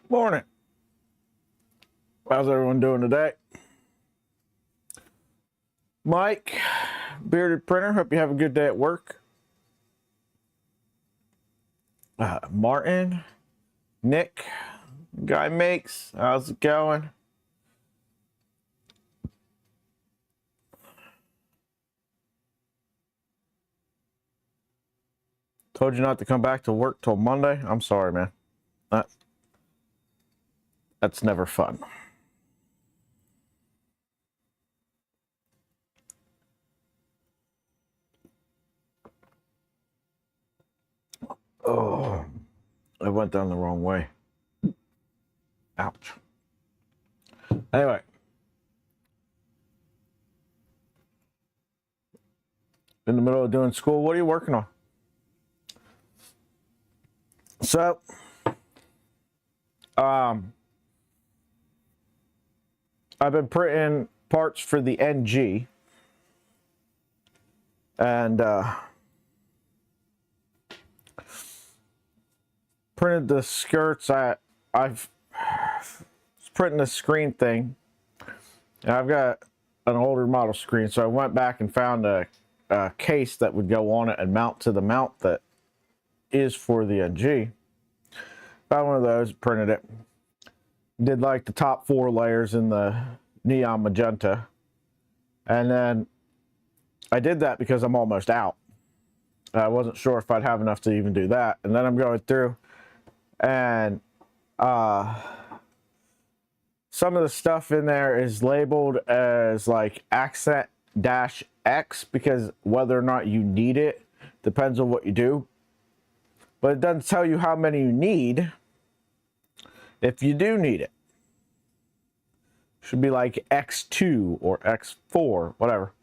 Morning. How's everyone doing today? Mike, bearded printer. Hope you have a good day at work. Martin, Nick, guy makes. How's it going? Told you not to come back to work till Monday. I'm sorry, man. That's never fun. Oh, I went down the wrong way. Ouch. Anyway. In the middle of doing school, what are you working on? So, I've been printing parts for the NG, and printed the skirts. I've printing the screen thing. And I've got an older model screen, so I went back and found a case that would go on it and mount to the mount that is for the NG. Found one of those, printed it. Did like the top 4 layers in the neon magenta. And then I did that because I'm almost out. I wasn't sure if I'd have enough to even do that. And then I'm going through and some of the stuff in there is labeled as like accent-X because whether or not you need it depends on what you do. But it doesn't tell you how many you need if you do need it. Should be like X2 or X4, whatever.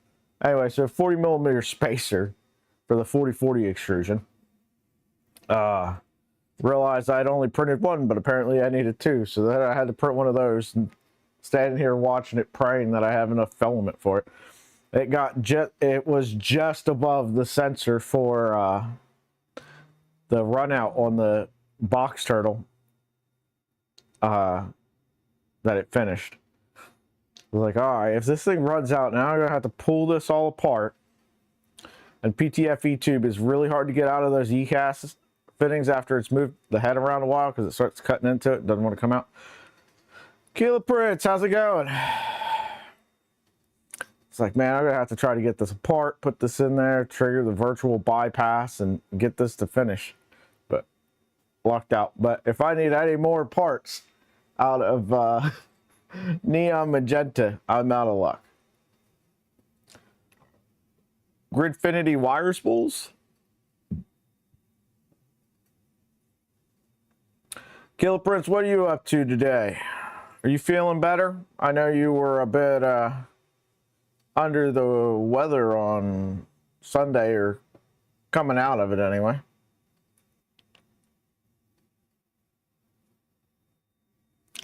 Anyway, so 40 millimeter spacer for the 4040 extrusion. Realized I'd only printed one, but apparently I needed 2. So then I had to print one of those and standing here watching it, praying that I have enough filament for it. It was just above the sensor for the run out on the box turtle that it finished. I was like, all right, if this thing runs out now, I'm gonna have to pull this all apart. And PTFE tube is really hard to get out of those ECAS fittings after it's moved the head around a while because it starts cutting into it, doesn't want to come out. Keela Prince, how's it going? It's like, man, I'm gonna have to try to get this apart, put this in there, trigger the virtual bypass, and get this to finish. But lucked out. But if I need any more parts out of neon magenta, I'm out of luck. Gridfinity wire spools. Killer Prince, what are you up to today? Are you feeling better? I know you were a bit under the weather on Sunday, or coming out of it anyway.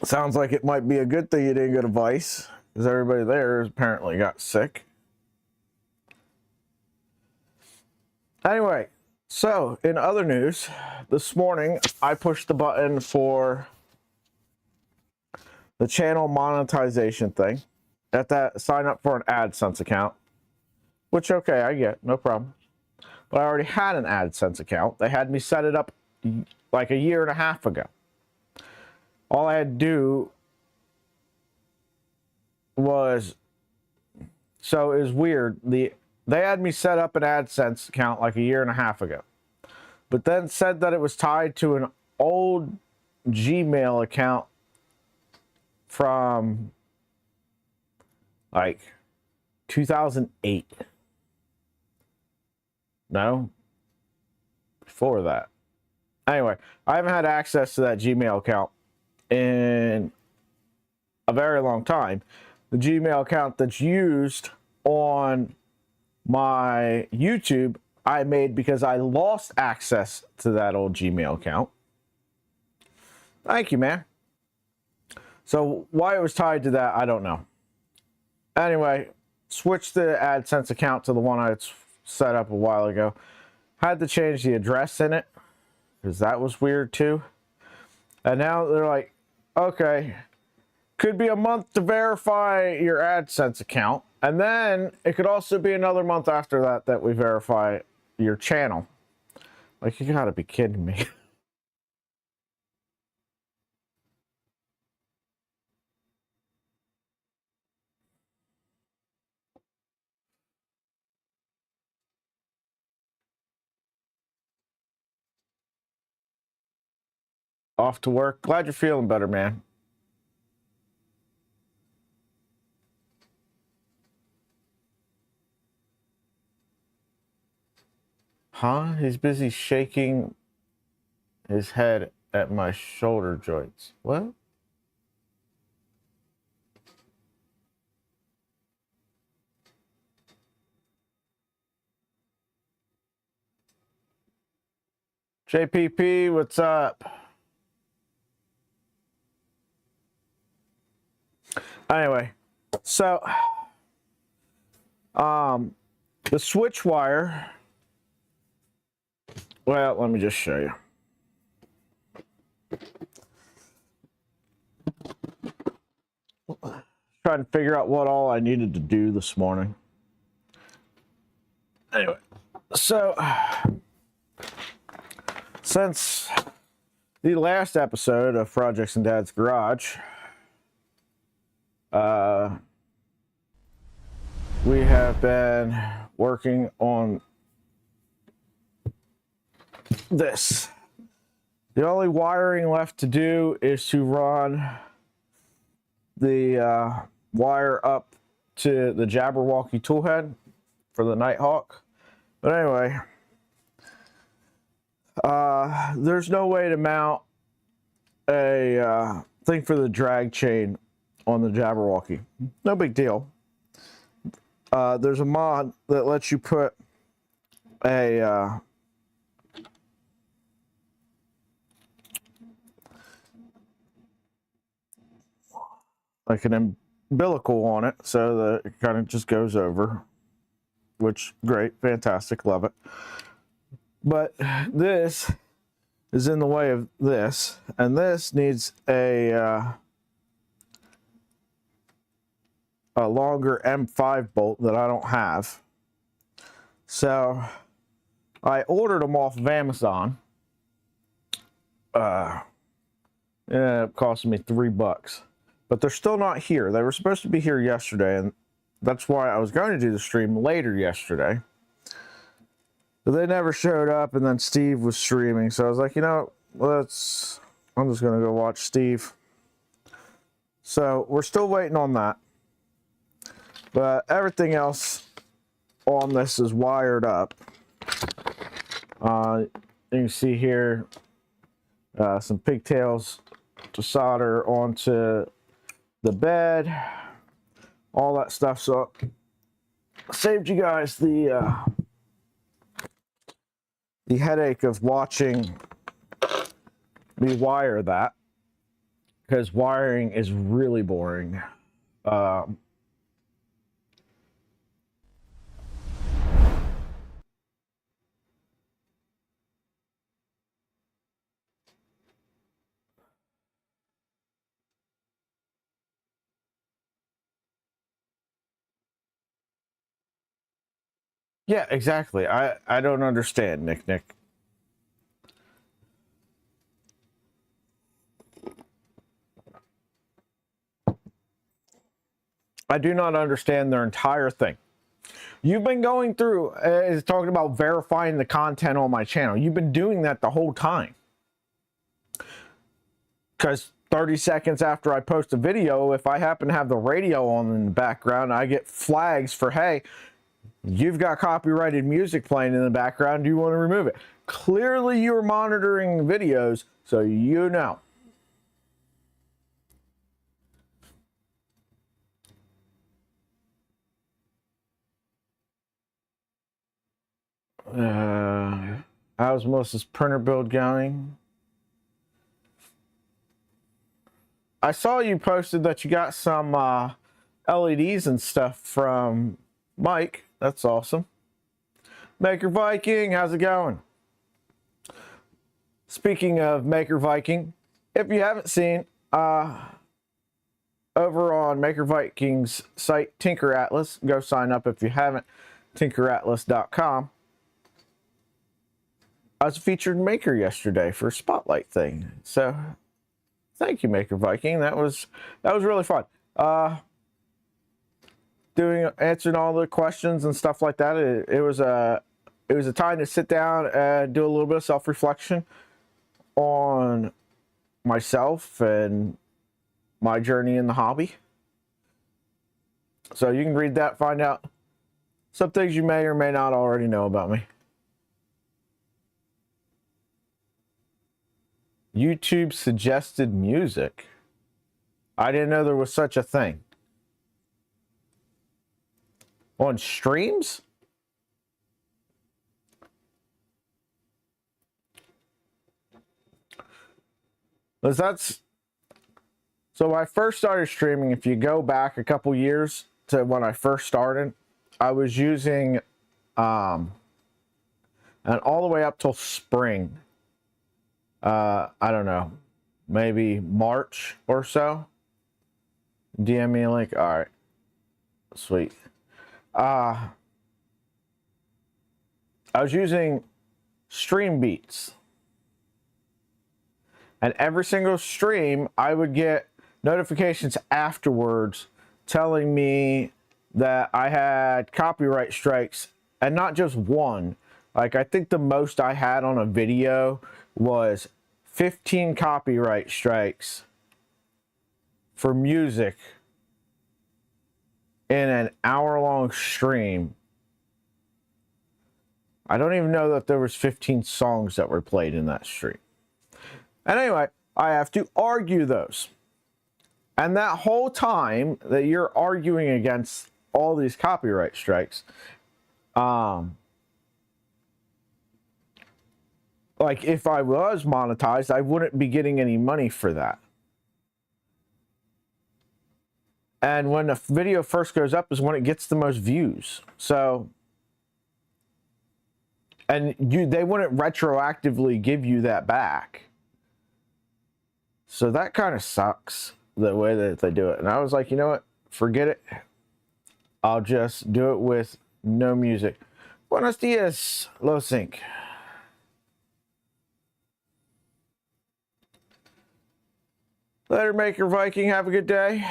Sounds like it might be a good thing you didn't go to Vice, because everybody there apparently got sick. Anyway, so in other news, this morning I pushed the button for the channel monetization thing. At that, sign up for an AdSense account, which, okay, I get, no problem. But I already had an AdSense account. They had me set it up like a year and a half ago. All I had to do was, so it was weird. They had me set up an AdSense account like a year and a half ago, but then said that it was tied to an old Gmail account from like 2008. No, before that. Anyway, I haven't had access to that Gmail account in a very long time. The Gmail account that's used on my YouTube, I made because I lost access to that old Gmail account. Thank you, man. So why it was tied to that, I don't know. Anyway, switched the AdSense account to the one I had set up a while ago. Had to change the address in it because that was weird too. And now they're like, okay, could be a month to verify your AdSense account. And then it could also be another month after that that we verify your channel. Like, you gotta be kidding me. Off to work. Glad you're feeling better, man. Huh? He's busy shaking his head at my shoulder joints. What? JPP, what's up? Anyway, so the switch wire, well, let me just show you. Trying to figure out what all I needed to do this morning. Anyway, so since the last episode of Projects in Dad's Garage, we have been working on this. The only wiring left to do is to run the wire up to the Jabberwocky toolhead for the Nighthawk. But anyway, there's no way to mount a thing for the drag chain on the Jabberwocky. No big deal. There's a mod that lets you put a like an umbilical on it, so that it kind of just goes over, which great, fantastic, love it. But this is in the way of this, and this needs a longer M5 bolt that I don't have. So I ordered them off of Amazon. It cost me $3, but they're still not here. They were supposed to be here yesterday, and that's why I was going to do the stream later yesterday. But they never showed up, and then Steve was streaming, so I was like, you know, I'm just gonna go watch Steve. So we're still waiting on that. But everything else on this is wired up. You can see here some pigtails to solder onto the bed, all that stuff. So saved you guys the headache of watching me wire that, because wiring is really boring. Yeah, exactly. I don't understand, Nick. I do not understand their entire thing. You've been going through, is talking about verifying the content on my channel. You've been doing that the whole time. Because 30 seconds after I post a video, if I happen to have the radio on in the background, I get flags for, hey, you've got copyrighted music playing in the background. Do you want to remove it? Clearly, you're monitoring videos, so you know. How's Melissa's printer build going? I saw you posted that you got some LEDs and stuff from Mike. That's awesome. Maker Viking, how's it going? Speaking of Maker Viking, if you haven't seen, over on Maker Viking's site, Tinker Atlas. Go sign up if you haven't. tinkeratlas.com. I was a featured maker yesterday for a spotlight thing. So thank you, Maker Viking. That was really fun. Answering all the questions and stuff like that. It was a time to sit down and do a little bit of self-reflection on myself and my journey in the hobby. So you can read that, find out some things you may or may not already know about me. YouTube suggested music. I didn't know there was such a thing. On streams? So when I first started streaming, if you go back a couple years to when I first started, I was using, and all the way up till spring, I don't know, maybe March or so. DM me a link. All right, sweet. I was using Stream Beats, and every single stream I would get notifications afterwards telling me that I had copyright strikes, and not just one. Like, I think the most I had on a video was 15 copyright strikes for music in an hour-long stream. I don't even know that there was 15 songs that were played in that stream. And anyway, I have to argue those. And that whole time that you're arguing against all these copyright strikes, like, if I was monetized, I wouldn't be getting any money for that. And when a video first goes up is when it gets the most views. So, and they wouldn't retroactively give you that back. So that kind of sucks, the way that they do it. And I was like, you know what? Forget it. I'll just do it with no music. Buenos dias, Low Sync. Later, Maker Viking. Have a good day.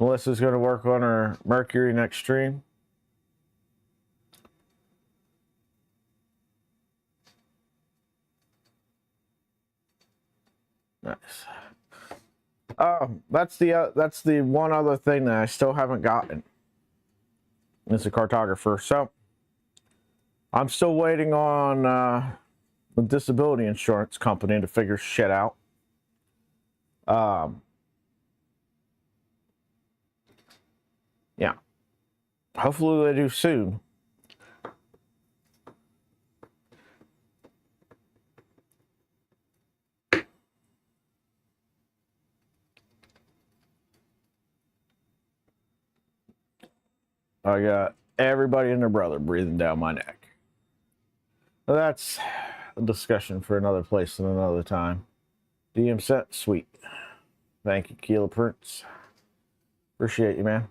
Melissa's going to work on her Mercury next stream. Nice. That's the one other thing that I still haven't gotten. It's a cartographer. So I'm still waiting on the disability insurance company to figure shit out. Yeah. Hopefully they do soon. I got everybody and their brother breathing down my neck. Well, that's a discussion for another place and another time. DM set, sweet. Thank you, Keela Prince. Appreciate you, man.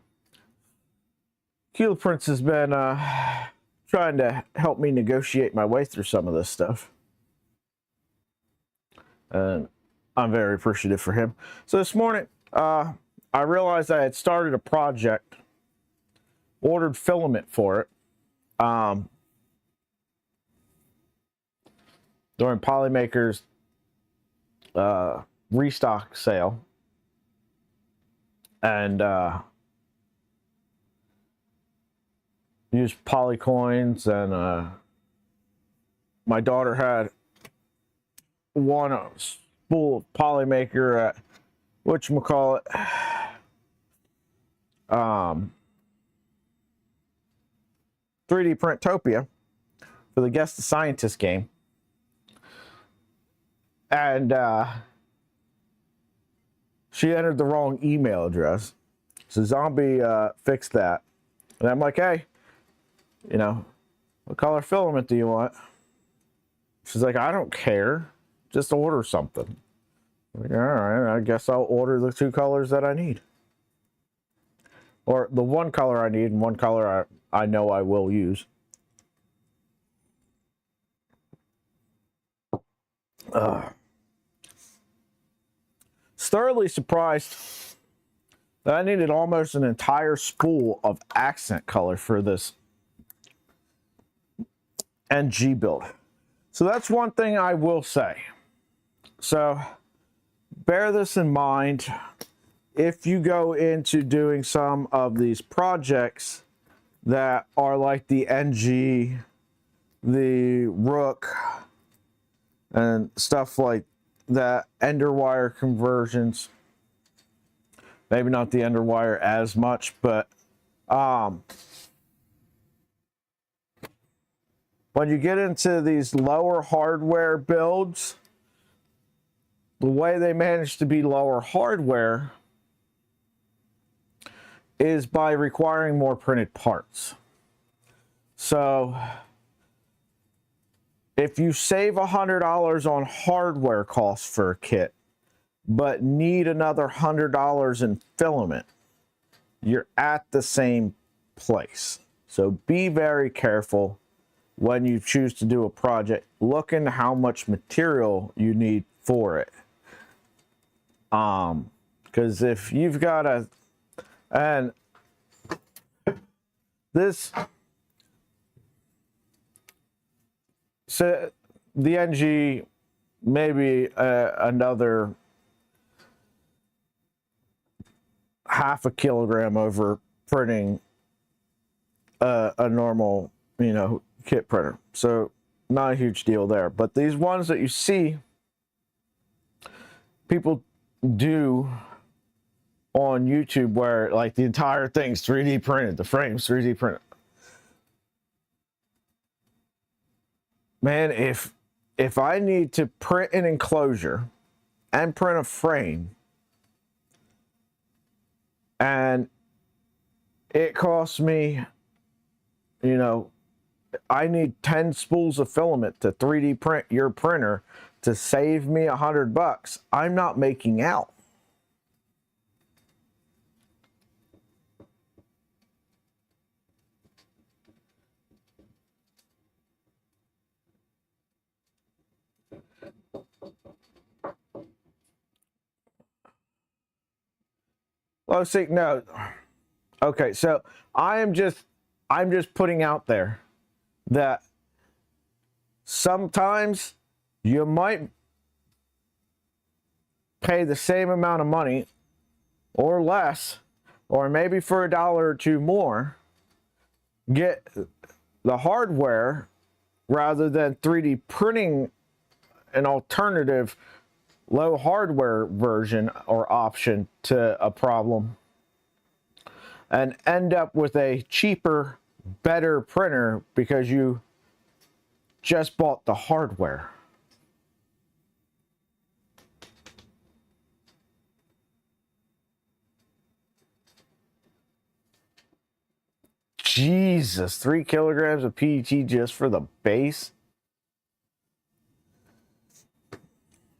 Keela Prince has been trying to help me negotiate my way through some of this stuff. And I'm very appreciative for him. So this morning, I realized I had started a project, ordered filament for it during Polymaker's restock sale. And used Polycoins, and my daughter had one spool of Polymaker at whatchamacallit, 3D Printopia for the Guess the Scientist game. And she entered the wrong email address. So Zombie fixed that. And I'm like, hey, you know, what color filament do you want? She's like, I don't care. Just order something. I'm like, all right, I guess I'll order the 2 colors that I need. Or the 1 color I need and 1 color I know I will use. Thoroughly surprised that I needed almost an entire spool of accent color for this NG build. So that's one thing I will say. So bear this in mind if you go into doing some of these projects that are like the NG, the Rook, and stuff like that, Enderwire conversions. Maybe not the Enderwire as much, but when you get into these lower hardware builds, the way they manage to be lower hardware is by requiring more printed parts. So if you save $100 on hardware costs for a kit, but need another $100 in filament, you're at the same place. So be very careful when you choose to do a project. Look into how much material you need for it. Because if you've got a, and this, so the NG, maybe another half a kilogram over printing a normal, you know, kit printer. So not a huge deal there. But these ones that you see people do on YouTube where like the entire thing's 3D printed, the frame's 3D printed. Man, if I need to print an enclosure and print a frame, and it costs me, you know, I need 10 spools of filament to 3D print your printer to save me $100, I'm not making out. Oh, see, no. Okay, so I'm just putting out there that sometimes you might pay the same amount of money or less, or maybe for $1 or $2 more, get the hardware rather than 3D printing an alternative low hardware version or option to a problem, and end up with a cheaper, better printer because you just bought the hardware. Jesus, 3 kilograms of PET just for the base?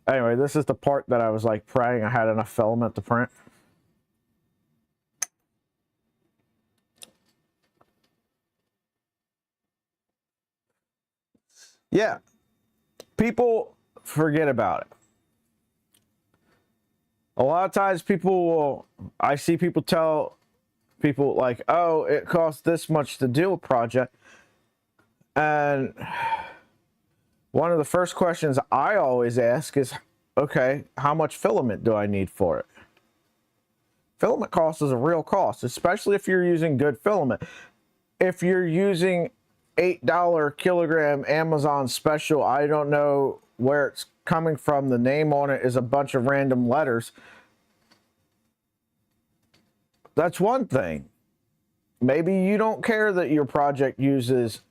Anyway, this is the part that I was like praying I had enough filament to print. Yeah, people forget about it. A lot of times people will, I see people tell people like, oh, it costs this much to do a project. And one of the first questions I always ask is, okay, how much filament do I need for it? Filament cost is a real cost, especially if you're using good filament. If you're using $8 kilogram Amazon special, I don't know where it's coming from. The name on it is a bunch of random letters. That's one thing. Maybe you don't care that your project uses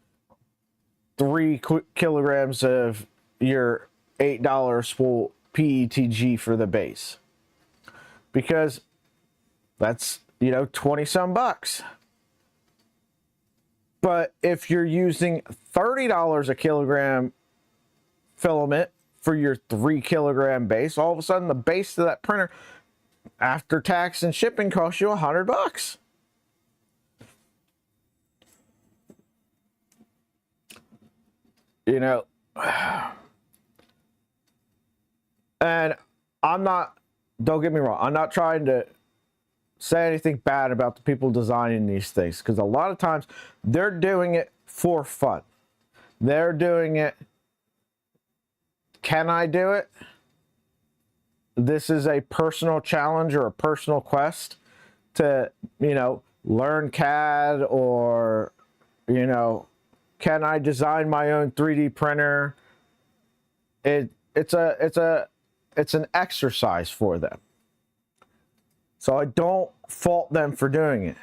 3 kilograms of your $8 spool PETG for the base. because that's, you know, 20 some bucks. But if you're using $30 a kilogram filament for your 3 kilogram base, all of a sudden the base of that printer after tax and shipping costs you $100. You know, and I'm not, don't get me wrong, I'm not trying to say anything bad about the people designing these things, because a lot of times they're doing it for fun. They're doing it, can I do it? This is a personal challenge or a personal quest to, you know, learn CAD, or, you know, can I design my own 3D printer? It's an exercise for them. So I don't fault them for doing it.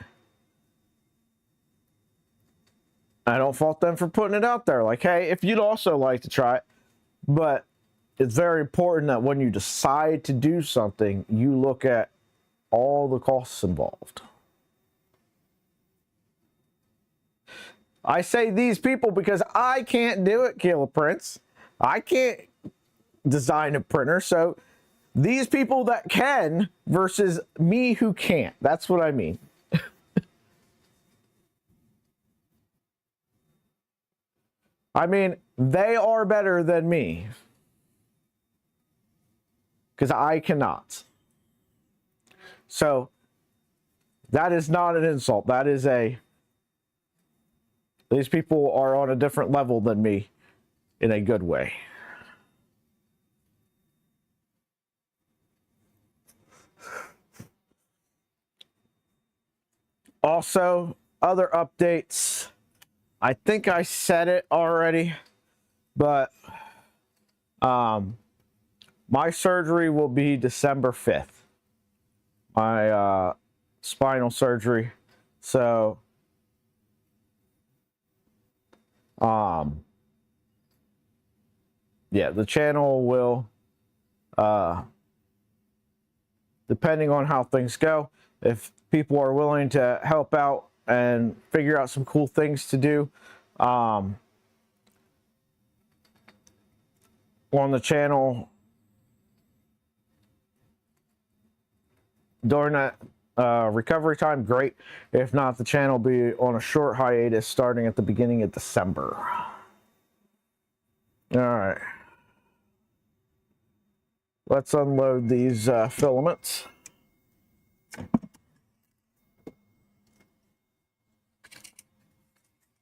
I don't fault them for putting it out there. Like, hey, if you'd also like to try it. But it's very important that when you decide to do something, you look at all the costs involved. I say these people because I can't do it, Kilo Prints. I can't design a printer. So these people that can versus me who can't. That's what I mean. I mean, they are better than me, because I cannot. So that is not an insult. That is these people are on a different level than me in a good way. Also, other updates. I think I said it already, but my surgery will be December 5th. My spinal surgery. So yeah, the channel will, depending on how things go, if people are willing to help out and figure out some cool things to do on the channel during that recovery time, great. If not, the channel will be on a short hiatus starting at the beginning of December. All right. Let's unload these filaments.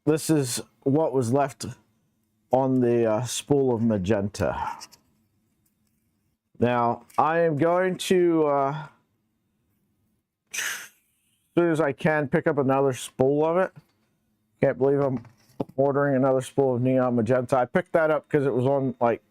This is what was left on the spool of magenta. Now, I am going to, as soon as I can, pick up another spool of it. Can't believe I'm ordering another spool of neon magenta. I picked that up because it was on, like,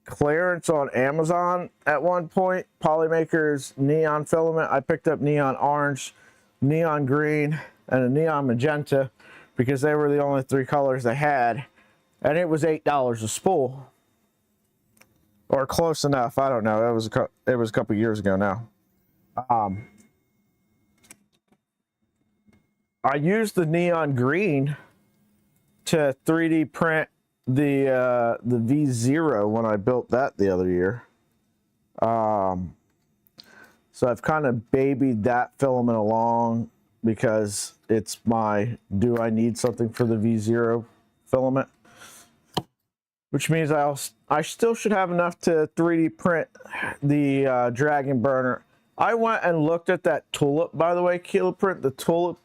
clearance on Amazon at one point. Polymakers neon filament. I picked up neon orange, neon green, and a neon magenta because they were the only 3 colors they had, and it was $8 a spool, or close enough. I don't know. It was a couple years ago now. I used the neon green to 3D print the V0 when I built that the other year. So I've kind of babied that filament along because it's my, do I need something for the V0 filament? Which means I still should have enough to 3D print the Dragon Burner. I went and looked at that tulip, by the way, Kilo Print, the tulip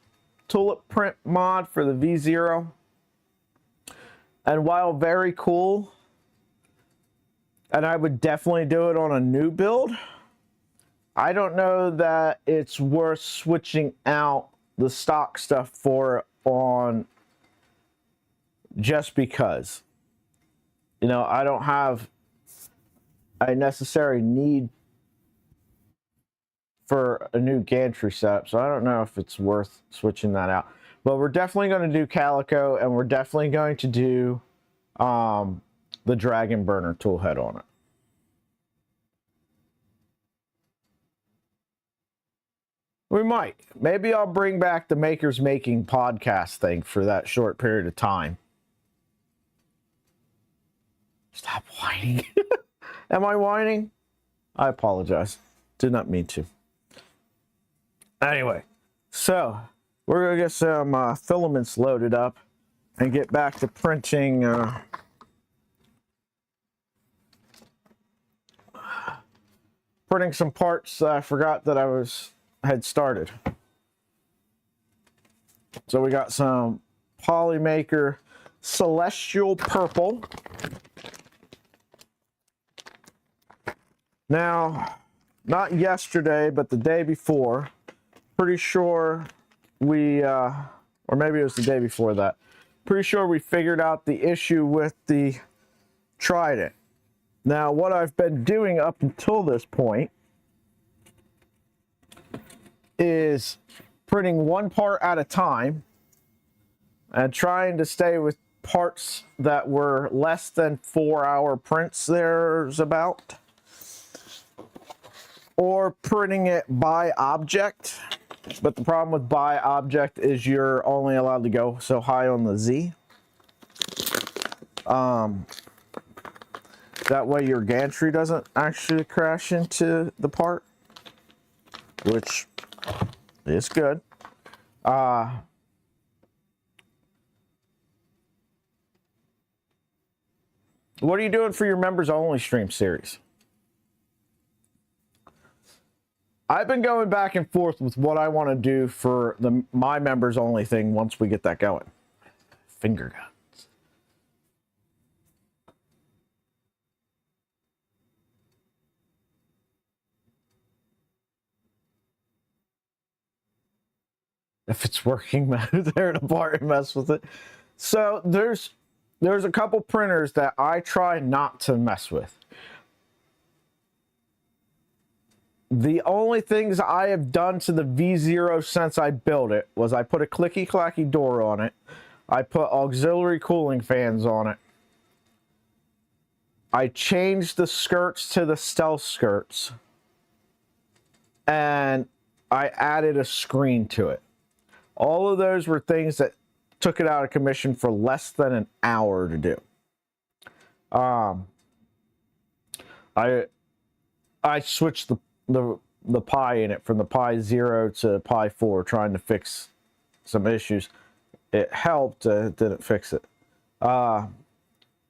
print mod for the V0. And while very cool, and I would definitely do it on a new build, I don't know that it's worth switching out the stock stuff for it on just because. You know, I don't have a necessary need for a new gantry setup, so I don't know if it's worth switching that out. But we're definitely going to do Calico, and we're definitely going to do the Dragon Burner tool head on it. We might. Maybe I'll bring back the Makers Making podcast thing for that short period of time. Stop whining. Am I whining? I apologize. Did not mean to. Anyway, so we're going to get some filaments loaded up and get back to printing printing some parts that I forgot that I had started. So we got some Polymaker Celestial Purple. Now, not yesterday, but the day before, pretty sure we, or maybe it was the day before that, pretty sure we figured out the issue with the Trident. Now, what I've been doing up until this point is printing one part at a time and trying to stay with parts that were less than 4-hour prints there's about, or printing it by object. But the problem with by object is you're only allowed to go so high on the Z. That way your gantry doesn't actually crash into the part, which is good. What are you doing for your members only stream series? I've been going back and forth with what I want to do for my members only thing once we get that going. Finger guns. If it's working, tear it apart and mess with it. So there's a couple printers that I try not to mess with. The only things I have done to the V0 since I built it was I put a clicky-clacky door on it. I put auxiliary cooling fans on it. I changed the skirts to the stealth skirts. And I added a screen to it. All of those were things that took it out of commission for less than an hour to do. I switched the Pi in it from the Pi 0 to Pi 4, trying to fix some issues. It helped, it didn't fix it. Part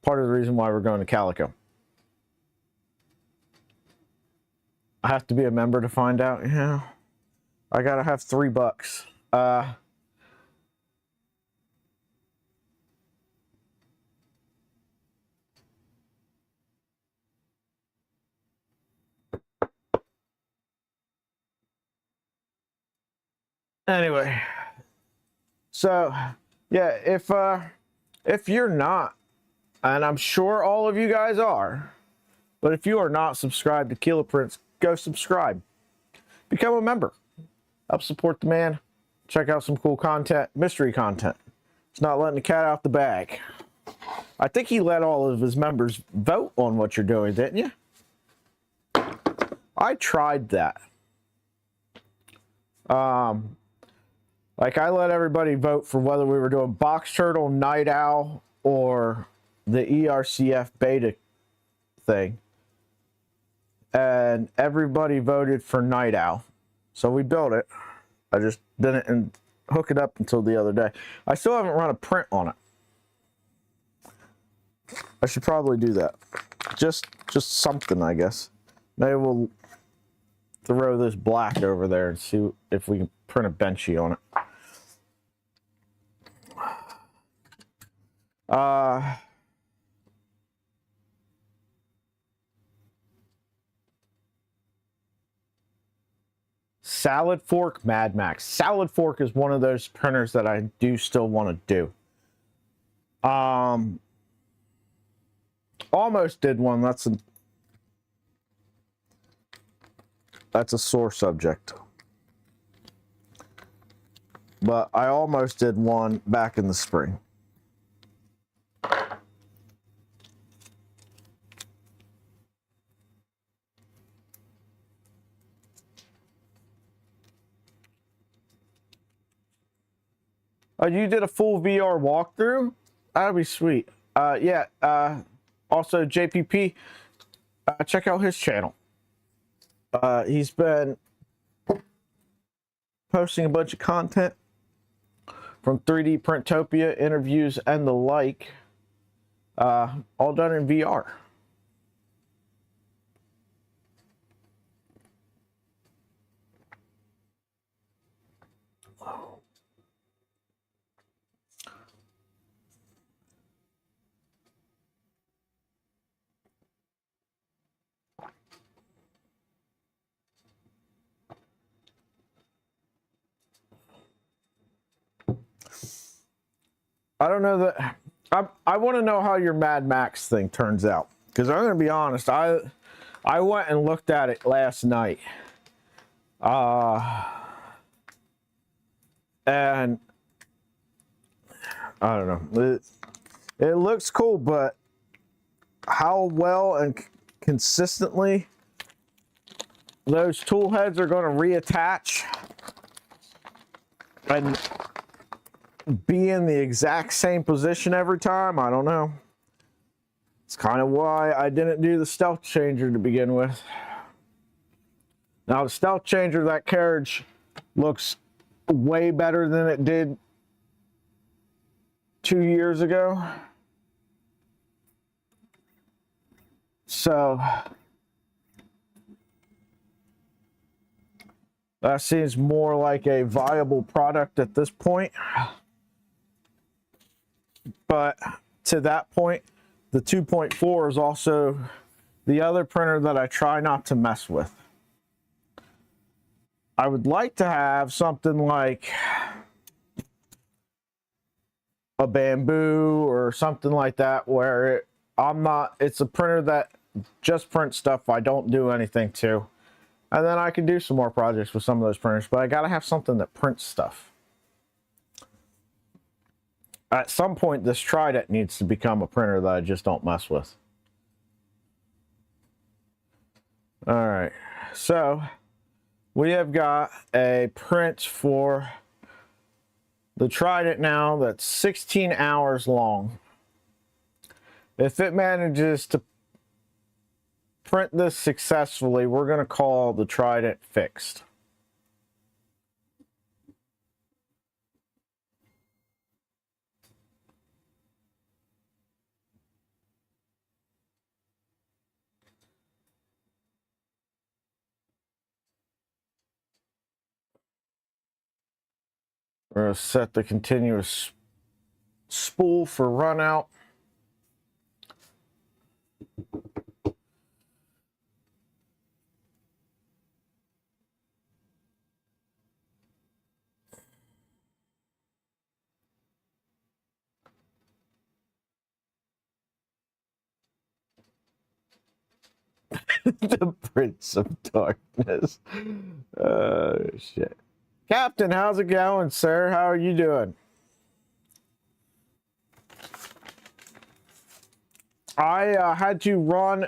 of the reason why we're going to Calico. I have to be a member to find out. Yeah, I gotta have $3. Anyway, so yeah, if you're not, and I'm sure all of you guys are, but if you are not subscribed to Kilo Prints, go subscribe. Become a member. Help support the man. Check out some cool content, mystery content. It's not letting the cat out the bag. I think he let all of his members vote on what you're doing, didn't you? I tried that. Like, I let everybody vote for whether we were doing Box Turtle, Night Owl, or the ERCF beta thing. And everybody voted for Night Owl. So we built it. I just didn't hook it up until the other day. I still haven't run a print on it. I should probably do that. Just something, I guess. Maybe we'll throw this black over there and see if we can print a Benchy on it. Salad Fork Mad Max. Salad Fork is one of those printers that I do still want to do. Almost did one. That's a sore subject. But I almost did one back in the spring. Oh, you did a full VR walkthrough? That'd be sweet. Yeah. Also, JPP, check out his channel. He's been posting a bunch of content from 3D Printopia, interviews, and the like, all done in VR. I don't know that. I want to know how your Mad Max thing turns out, because I'm going to be honest. I went and looked at it last night, and I don't know. It looks cool, but how well and consistently those tool heads are going to reattach and be in the exact same position every time, I don't know. It's kind of why I didn't do the stealth changer to begin with. Now the stealth changer, that carriage looks way better than it did 2 years ago. So that seems more like a viable product at this point. But to that point, the 2.4 is also the other printer that I try not to mess with. I would like to have something like a Bamboo or something like that, where it's a printer that just prints stuff I don't do anything to. And then I can do some more projects with some of those printers, but I gotta have something that prints stuff. At some point, this Trident needs to become a printer that I just don't mess with. All right, so we have got a print for the Trident now that's 16 hours long. If it manages to print this successfully, we're going to call the Trident fixed. We're going to set the continuous spool for run out. The Prince of Darkness. Oh, shit. Captain, how's it going, sir? How are you doing? I had to run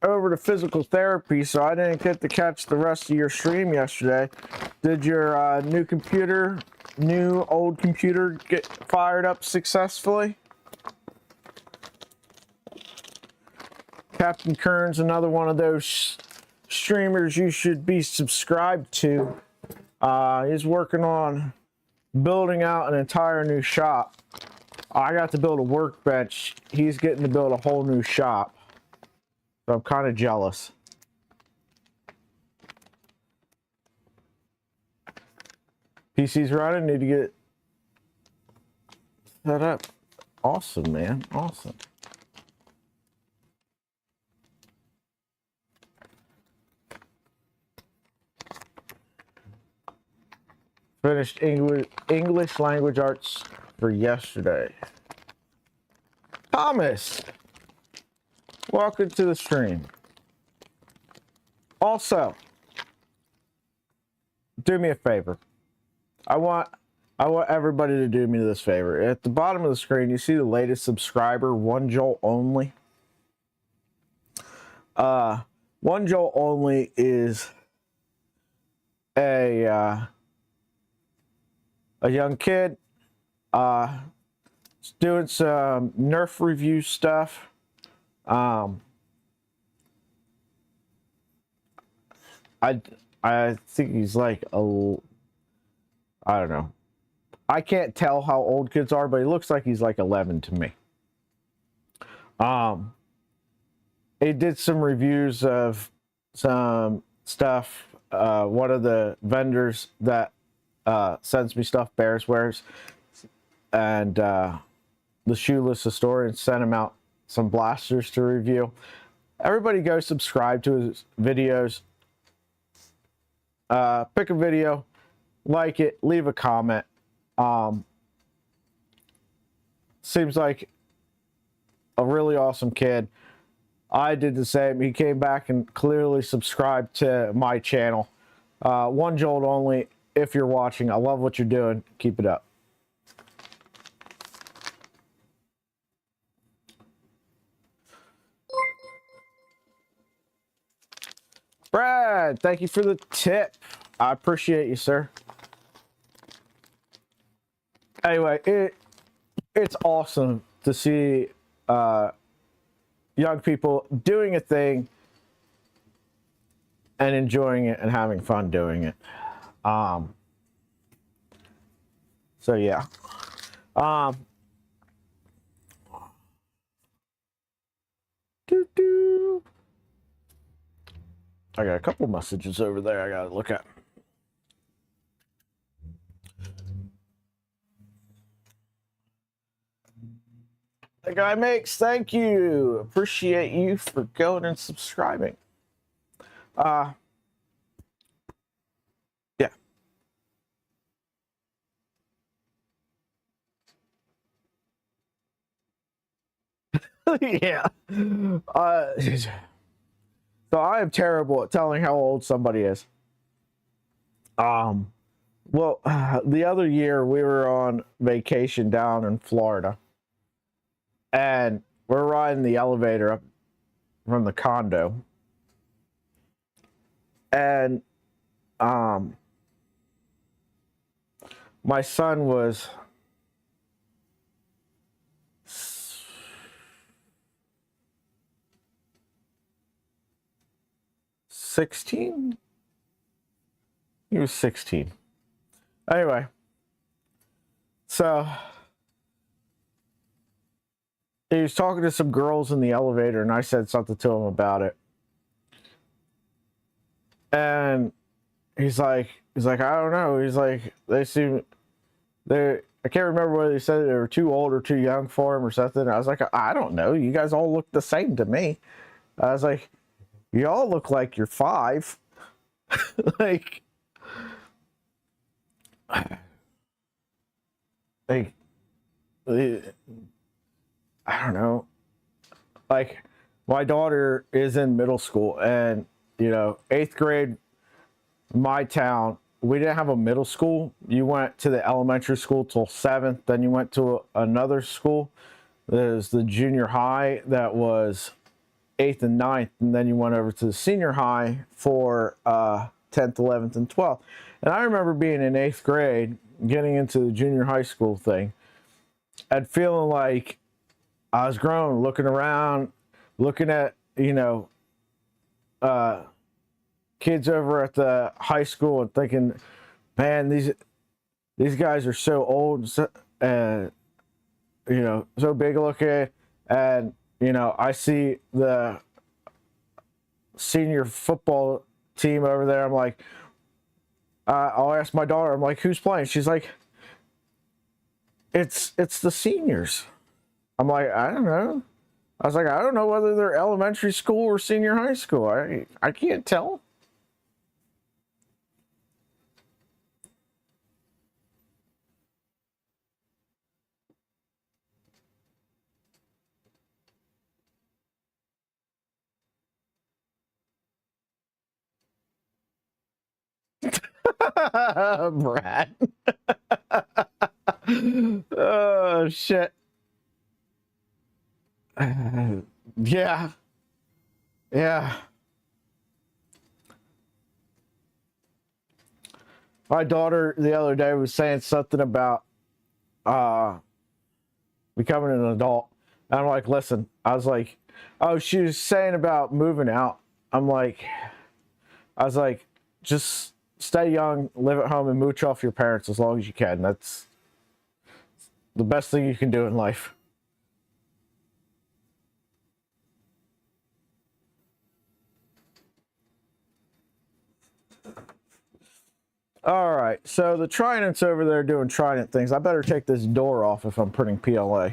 over to physical therapy, so I didn't get to catch the rest of your stream yesterday. Did your old computer get fired up successfully? Captain Kern's another one of those streamers you should be subscribed to. He's working on building out an entire new shop. I got to build a workbench. He's getting to build a whole new shop. So I'm kind of jealous. PC's running, need to get set up. Awesome, man. Awesome. Finished English language arts for yesterday. Thomas, welcome to the stream. Also, do me a favor. I want everybody to do me this favor. At the bottom of the screen, you see the latest subscriber, One Joel Only. One Joel Only is a young kid Doing some Nerf review stuff. I think he's like I don't know. I can't tell how old kids are, but he looks like he's like 11 to me. He did some reviews of some stuff. One of the vendors that sends me stuff, Bears wears, and the Shoeless Historian sent him out some blasters to review. Everybody go subscribe to his videos. Pick a video, like it, leave a comment. Seems like a really awesome kid. I did the same. He came back and clearly subscribed to my channel. One Jolt only. If you're watching, I love what you're doing. Keep it up. Brad, thank you for the tip. I appreciate you, sir. Anyway, it's awesome to see young people doing a thing and enjoying it and having fun doing it. So yeah. I got a couple messages over there I gotta look at. The guy makes, thank you. Appreciate you for going and subscribing. Yeah. Yeah. So I am terrible at telling how old somebody is. Well, the other year we were on vacation down in Florida, and we're riding the elevator up from the condo, and my son was 16. He was 16. Anyway, so he was talking to some girls in the elevator, and I said something to him about it. And he's like, I don't know. He's like, I can't remember whether he said they were too old or too young for him or something. I was like, I don't know. You guys all look the same to me. I was like, you all look like you're 5. like, I don't know. Like, my daughter is in middle school, and 8th grade, my town, we didn't have a middle school. You went to the elementary school till 7th, then you went to another school. There's the junior high that was 8th and 9th, and then you went over to the senior high for 10th, 11th, and 12th. And I remember being in 8th grade, getting into the junior high school thing, and feeling like I was grown, looking around, looking at, kids over at the high school and thinking, man, these guys are so old and so big looking. And, I see the senior football team over there. I'm like, I'll ask my daughter, I'm like, who's playing? She's like, it's the seniors. I'm like, I don't know. I was like, I don't know whether they're elementary school or senior high school. I can't tell. Brad. Oh, shit. Yeah. Yeah. My daughter the other day was saying something about becoming an adult. And I'm like, listen, I was like, oh, she was saying about moving out. I was like, just stay young, live at home, and mooch off your parents as long as you can. That's the best thing you can do in life. All right, so the Trident's over there doing Trident things. I better take this door off if I'm printing PLA.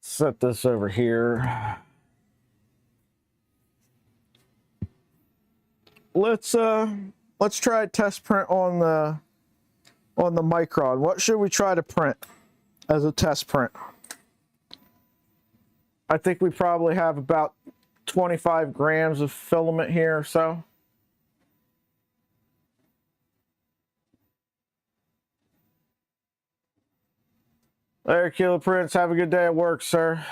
Set this over here. Let's try a test print on the Micron. What should we try to print as a test print? I think we probably have about 25 grams of filament here or so. There, Killer Prince. Have a good day at work, sir.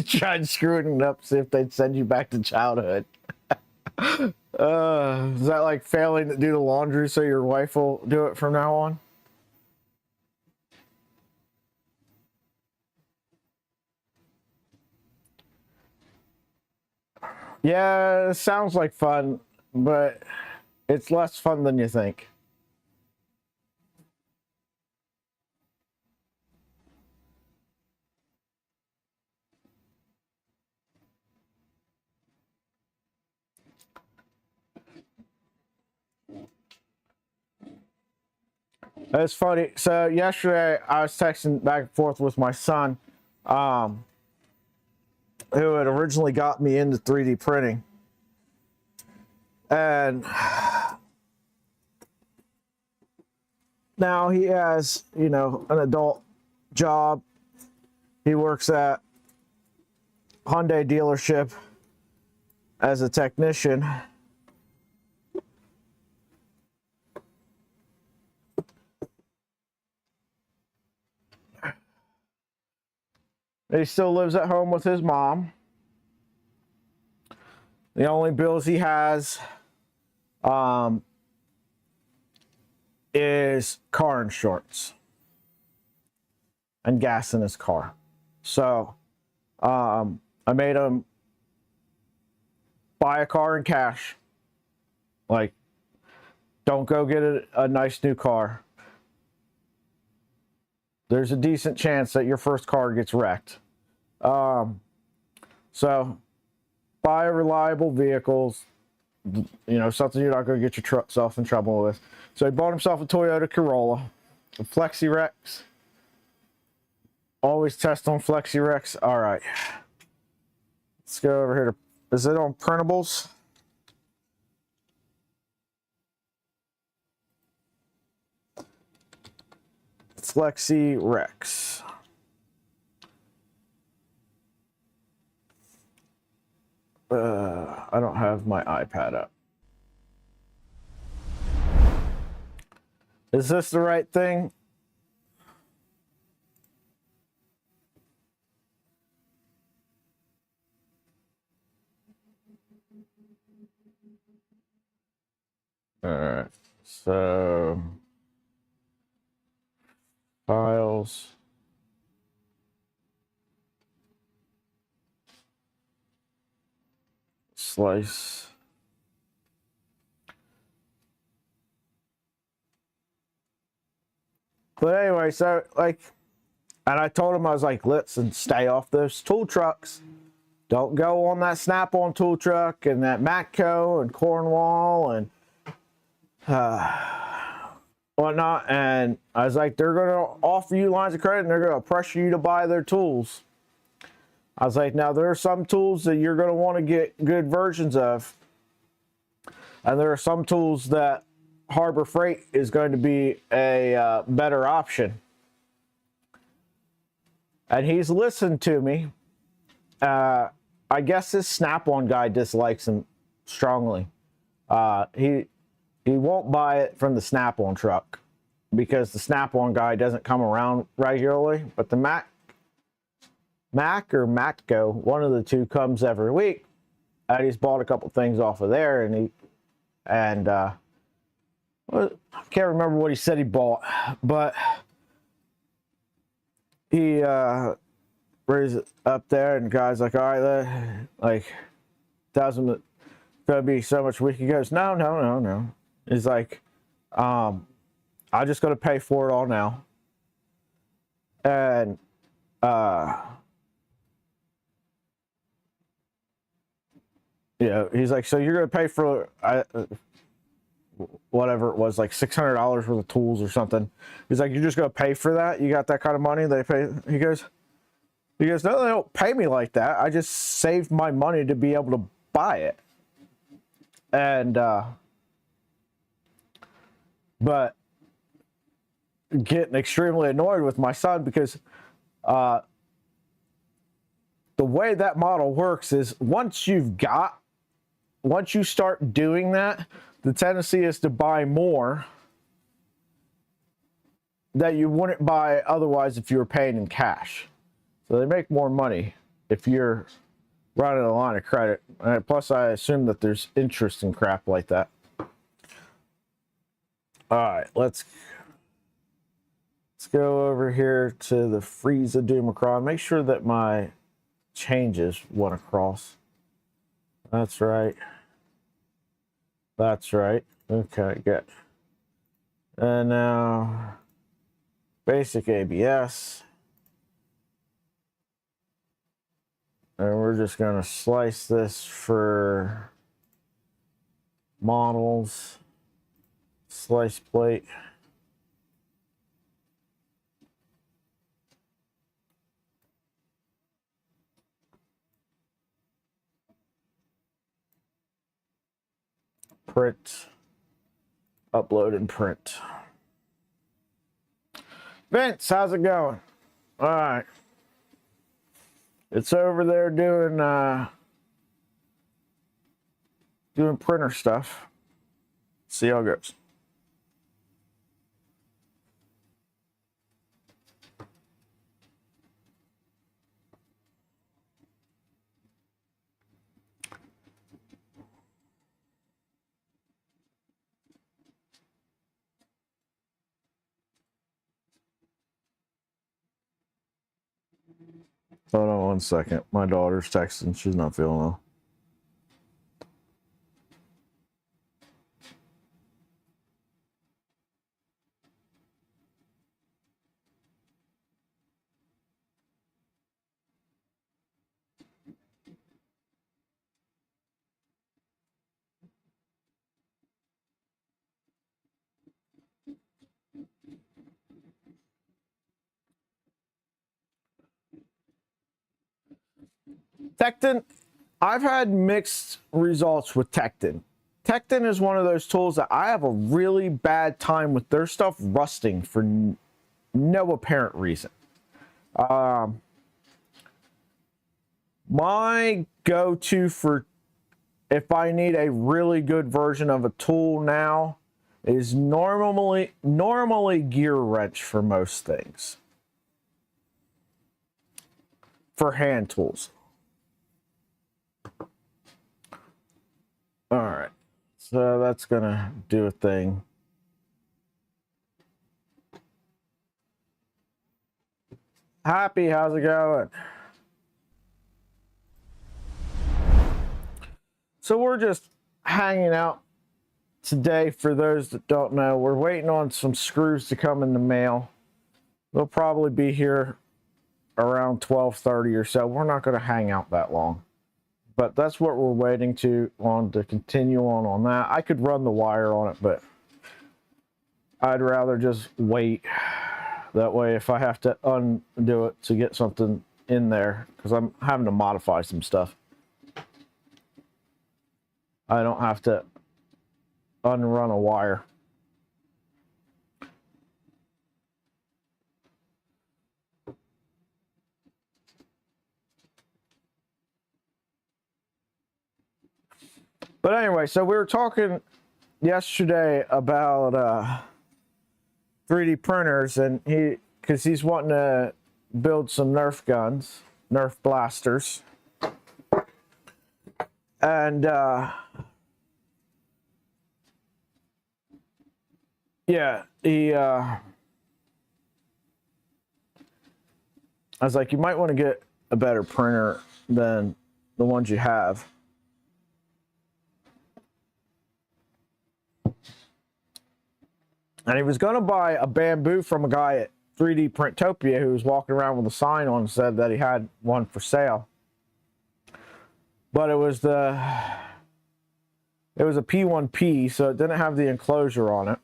Tried screwing it up, see if they'd send you back to childhood. Is that like failing to do the laundry so your wife will do it from now on? Yeah, it sounds like fun, but it's less fun than you think. It's funny. So yesterday I was texting back and forth with my son, who had originally got me into 3D printing. And now he has, you know, an adult job. He works at Hyundai dealership as a technician. He still lives at home with his mom. The only bills he has is car insurance and gas in his car. So I made him buy a car in cash. Like, don't go get a nice new car. There's a decent chance that your first car gets wrecked. So buy reliable vehicles, you know, something you're not going to get yourself in trouble with. So he bought himself a Toyota Corolla, a Flexi Rex. Always test on Flexi Rex. All right. Let's go over here to, is it on printables? Flexi Rex. I don't have my iPad up. Is this the right thing? All right, so files. Slice. But anyway, so like, and I told him, I was like, listen, stay off those tool trucks. Don't go on that Snap-on tool truck and that Matco and Cornwall and whatnot. And I was like, they're going to offer you lines of credit and they're going to pressure you to buy their tools. I was like, now there are some tools that you're going to want to get good versions of. And there are some tools that Harbor Freight is going to be a better option. And he's listened to me. I guess this Snap-on guy dislikes him strongly. he won't buy it from the Snap-on truck because the Snap-on guy doesn't come around regularly, but the Mac or Matco, one of the two, comes every week. And he's bought a couple things off of there, and I can't remember what he said he bought, but he raised it up there, and the guy's like, all right, like, tells him that it's gonna be so much a week. He goes, no. He's like, I'm just gonna pay for it all now. And yeah, he's like, so you're gonna pay for whatever it was, like $600 worth of tools or something. He's like, you're just gonna pay for that? You got that kind of money? They pay? He goes, no, they don't pay me like that. I just saved my money to be able to buy it. And but getting extremely annoyed with my son because the way that model works is once you start doing that, the tendency is to buy more that you wouldn't buy otherwise if you were paying in cash. So they make more money if you're running a line of credit. Plus, I assume that there's interest in crap like that. All right, let's go over here to the Frieza Doomacron. Make sure that my changes went across. That's right. That's right. Okay, good. And now basic ABS. And we're just going to slice this for models. Slice plate. Print. Upload and print. Vince, how's it going? All right. It's over there doing printer stuff. See how it goes. Hold on one second. My daughter's texting. She's not feeling well. Tekton, I've had mixed results with Tekton. Tekton is one of those tools that I have a really bad time with their stuff rusting for no apparent reason. My go-to for if I need a really good version of a tool now is normally gear wrench for most things. For hand tools. All right, so that's gonna do a thing. Happy, how's it going? So we're just hanging out today. For those that don't know, we're waiting on some screws to come in the mail. They'll probably be here around 12:30 or so. We're not going to hang out that long. But that's what we're waiting to continue on that. I could run the wire on it, but I'd rather just wait. That way, if I have to undo it to get something in there, because I'm having to modify some stuff, I don't have to unrun a wire. But anyway, so we were talking yesterday about 3D printers, and because he's wanting to build some Nerf guns, Nerf blasters, and yeah, I was like, you might want to get a better printer than the ones you have. And he was going to buy a bamboo from a guy at 3D Printopia who was walking around with a sign on and said that he had one for sale. But it was a P1P, so it didn't have the enclosure on it.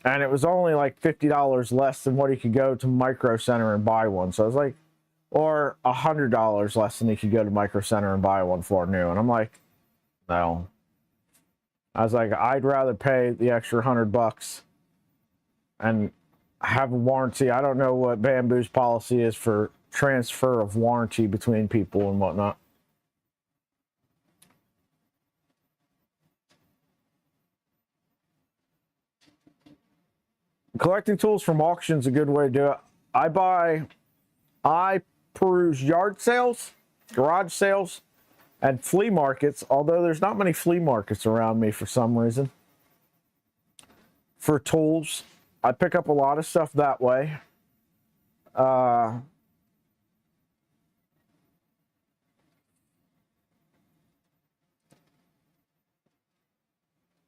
And it was only like $50 less than what he could go to Micro Center and buy one. So I was like, or $100 less than he could go to Micro Center and buy one for new. And I'm like, no. I was like, I'd rather pay the extra $100 and have a warranty. I don't know what Bamboo's policy is for transfer of warranty between people and whatnot. Collecting tools from auctions is a good way to do it. I peruse yard sales, garage sales, and flea markets, although there's not many flea markets around me for some reason. For tools, I pick up a lot of stuff that way.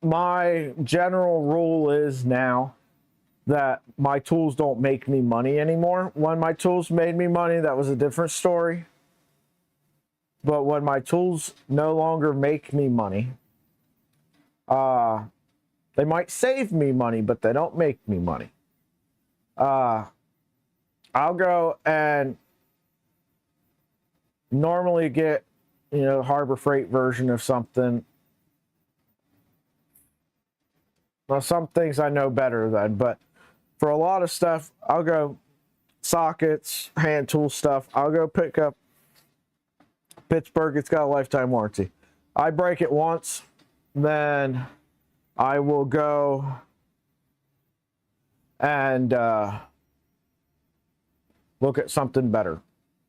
My general rule is now that my tools don't make me money anymore. When my tools made me money, that was a different story. But when my tools no longer make me money, they might save me money, but they don't make me money. I'll go and normally get, Harbor Freight version of something. Well, some things I know better than, but for a lot of stuff, I'll go sockets, hand tool stuff. I'll go pick up Pittsburgh. It's got a lifetime warranty. I break it once, then I will go and look at something better.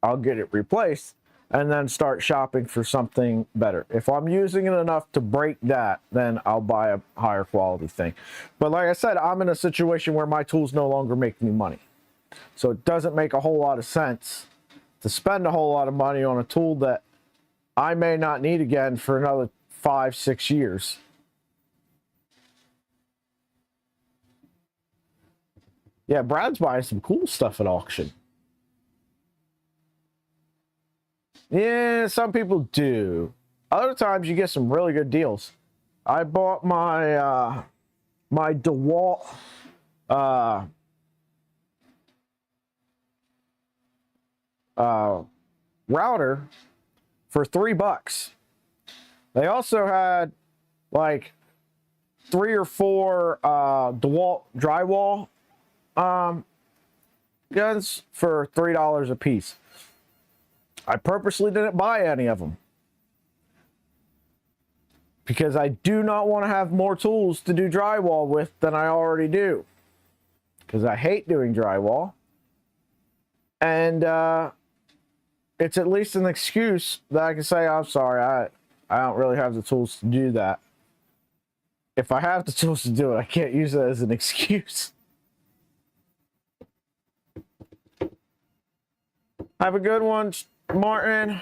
I'll get it replaced and then start shopping for something better. If I'm using it enough to break that, then I'll buy a higher quality thing. But like I said, I'm in a situation where my tools no longer make me money. So it doesn't make a whole lot of sense to spend a whole lot of money on a tool that I may not need again for another 5-6 years. Yeah, Brad's buying some cool stuff at auction. Yeah, some people do. Other times you get some really good deals. I bought my my DeWalt router for $3. They also had like 3 or 4 DeWalt drywall guns for $3 a piece. I purposely didn't buy any of them because I do not want to have more tools to do drywall with than I already do, because I hate doing drywall, and it's at least an excuse that I can say, I'm sorry, I don't really have the tools to do that. If I have the tools to do it, I can't use it as an excuse. Have a good one, Martin.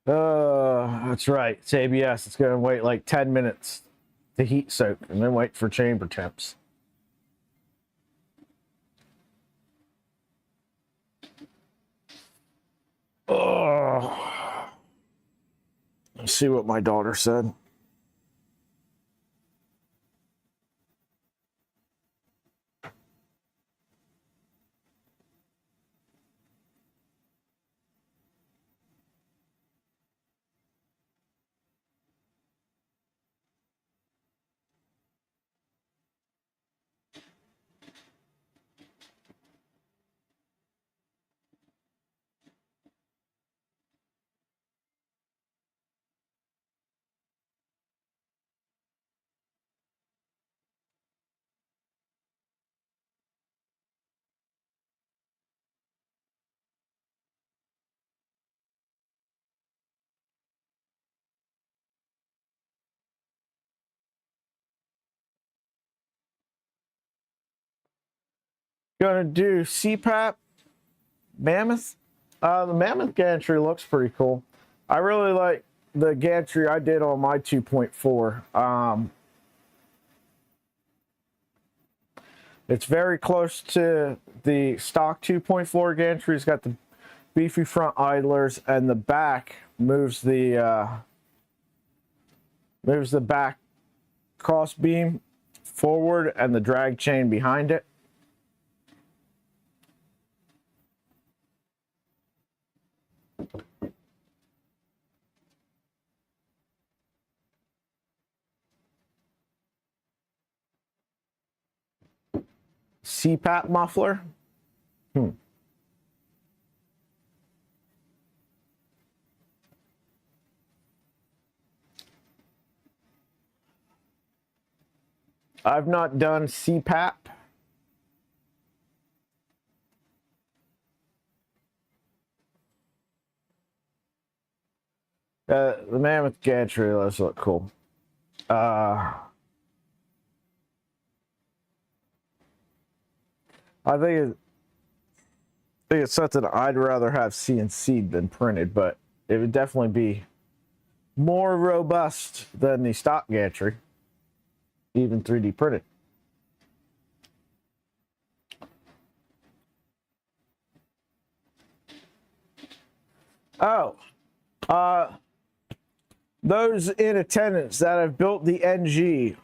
That's right. It's ABS. It's going to wait like 10 minutes to heat soak and then wait for chamber temps. Oh. Let's see what my daughter said. Gonna do CPAP Mammoth. The Mammoth gantry looks pretty cool. I really like the gantry I did on my 2.4. It's very close to the stock 2.4 gantry. It's got the beefy front idlers, and the back moves the back cross beam forward and the drag chain behind it. CPAP muffler. I've not done CPAP. The Mammoth gantry does look cool. I think it's something I'd rather have CNC'd than printed, but it would definitely be more robust than the stock gantry, even 3D printed. Oh, those in attendance that have built the NG,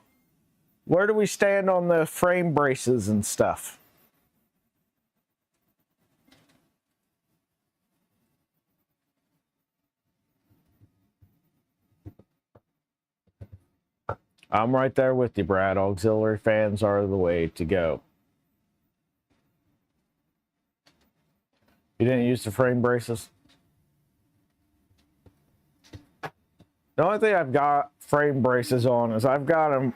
where do we stand on the frame braces and stuff? I'm right there with you, Brad. Auxiliary fans are the way to go. You didn't use the frame braces? The only thing I've got frame braces on is I've got them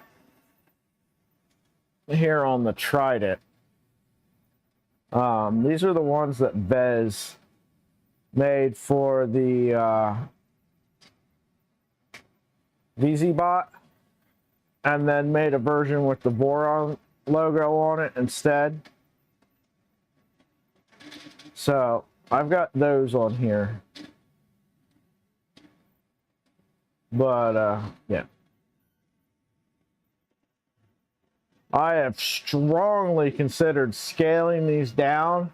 here on the Trident. These are the ones that Vez made for the VZBot, and then made a version with the Boron logo on it instead. So I've got those on here. But yeah. I have strongly considered scaling these down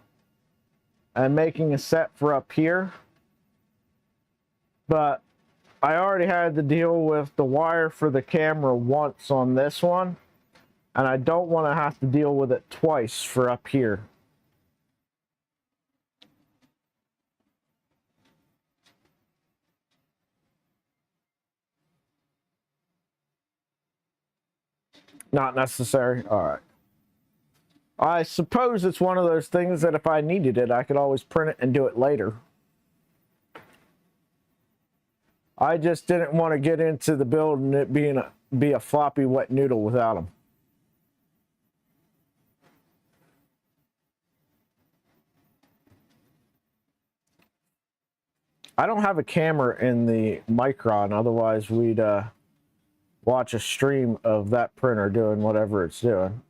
and making a set for up here. But I already had to deal with the wire for the camera once on this one, and I don't want to have to deal with it twice for up here. Not necessary. All right. I suppose it's one of those things that if I needed it, I could always print it and do it later. I just didn't want to get into the build and it be a floppy wet noodle without them. I don't have a camera in the Micron, otherwise we'd watch a stream of that printer doing whatever it's doing.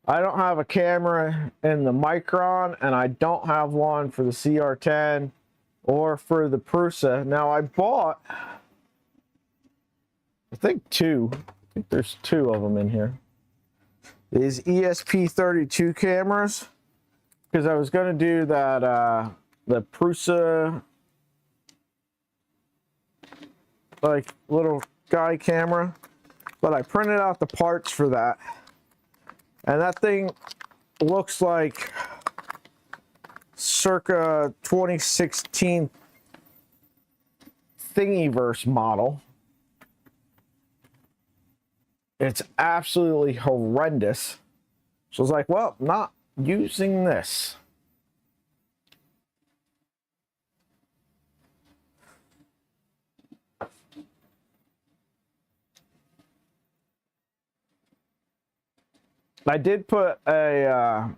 I don't have a camera in the Micron, and I don't have one for the CR10 or for the Prusa. Now I bought, I think there's two of them in here. These ESP32 cameras, because I was going to do that, the Prusa, like little guy camera, but I printed out the parts for that. And that thing looks like circa 2016 Thingiverse model. It's absolutely horrendous. So I was like, well, not using this. I did put a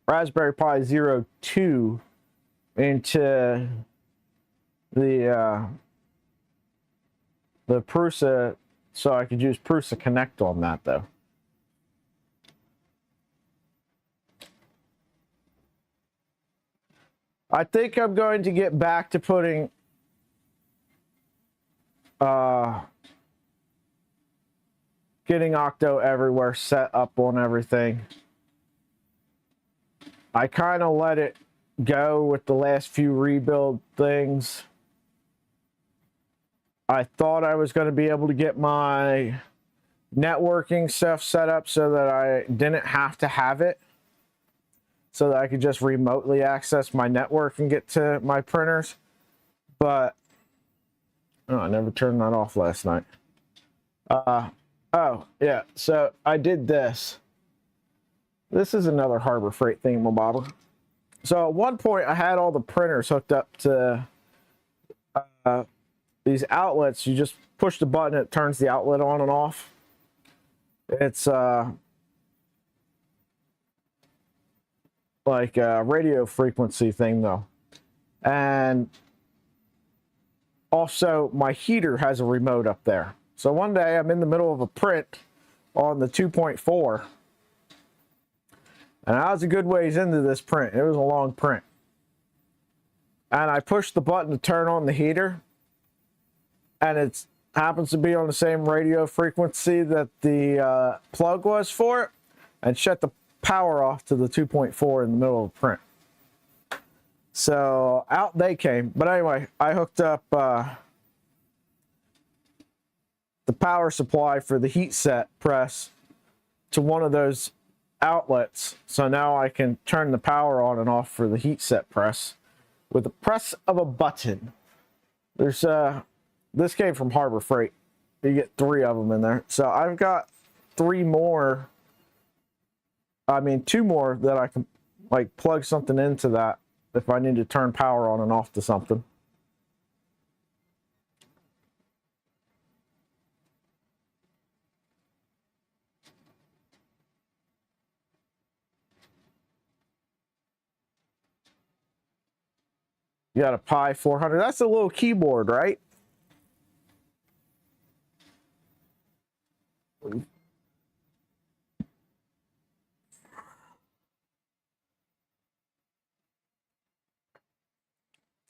Raspberry Pi 02 into the Prusa, so I could use Prusa Connect on that though. I think I'm going to get back to putting getting Octo Everywhere set up on everything. I kind of let it go with the last few rebuild things. I thought I was going to be able to get my networking stuff set up so that I didn't have to have it, so that I could just remotely access my network and get to my printers. But oh, I never turned that off last night. Oh yeah, so I did this. This is another Harbor Freight thingamabobber. So at one point I had all the printers hooked up to these outlets. You just push the button, it turns the outlet on and off. It's like a radio frequency thing though. And also my heater has a remote up there. So one day I'm in the middle of a print on the 2.4, and I was a good ways into this print. It was a long print. And I pushed the button to turn on the heater, and it happens to be on the same radio frequency that the plug was for it, and shut the power off to the 2.4 in the middle of the print. So out they came. But anyway, I hooked up the power supply for the heat set press to one of those outlets. So now I can turn the power on and off for the heat set press with the press of a button. There's this came from Harbor Freight. You get 3 of them in there. So I've got 2 more that I can like plug something into that if I need to turn power on and off to something. You got a Pi 400. That's a little keyboard, right?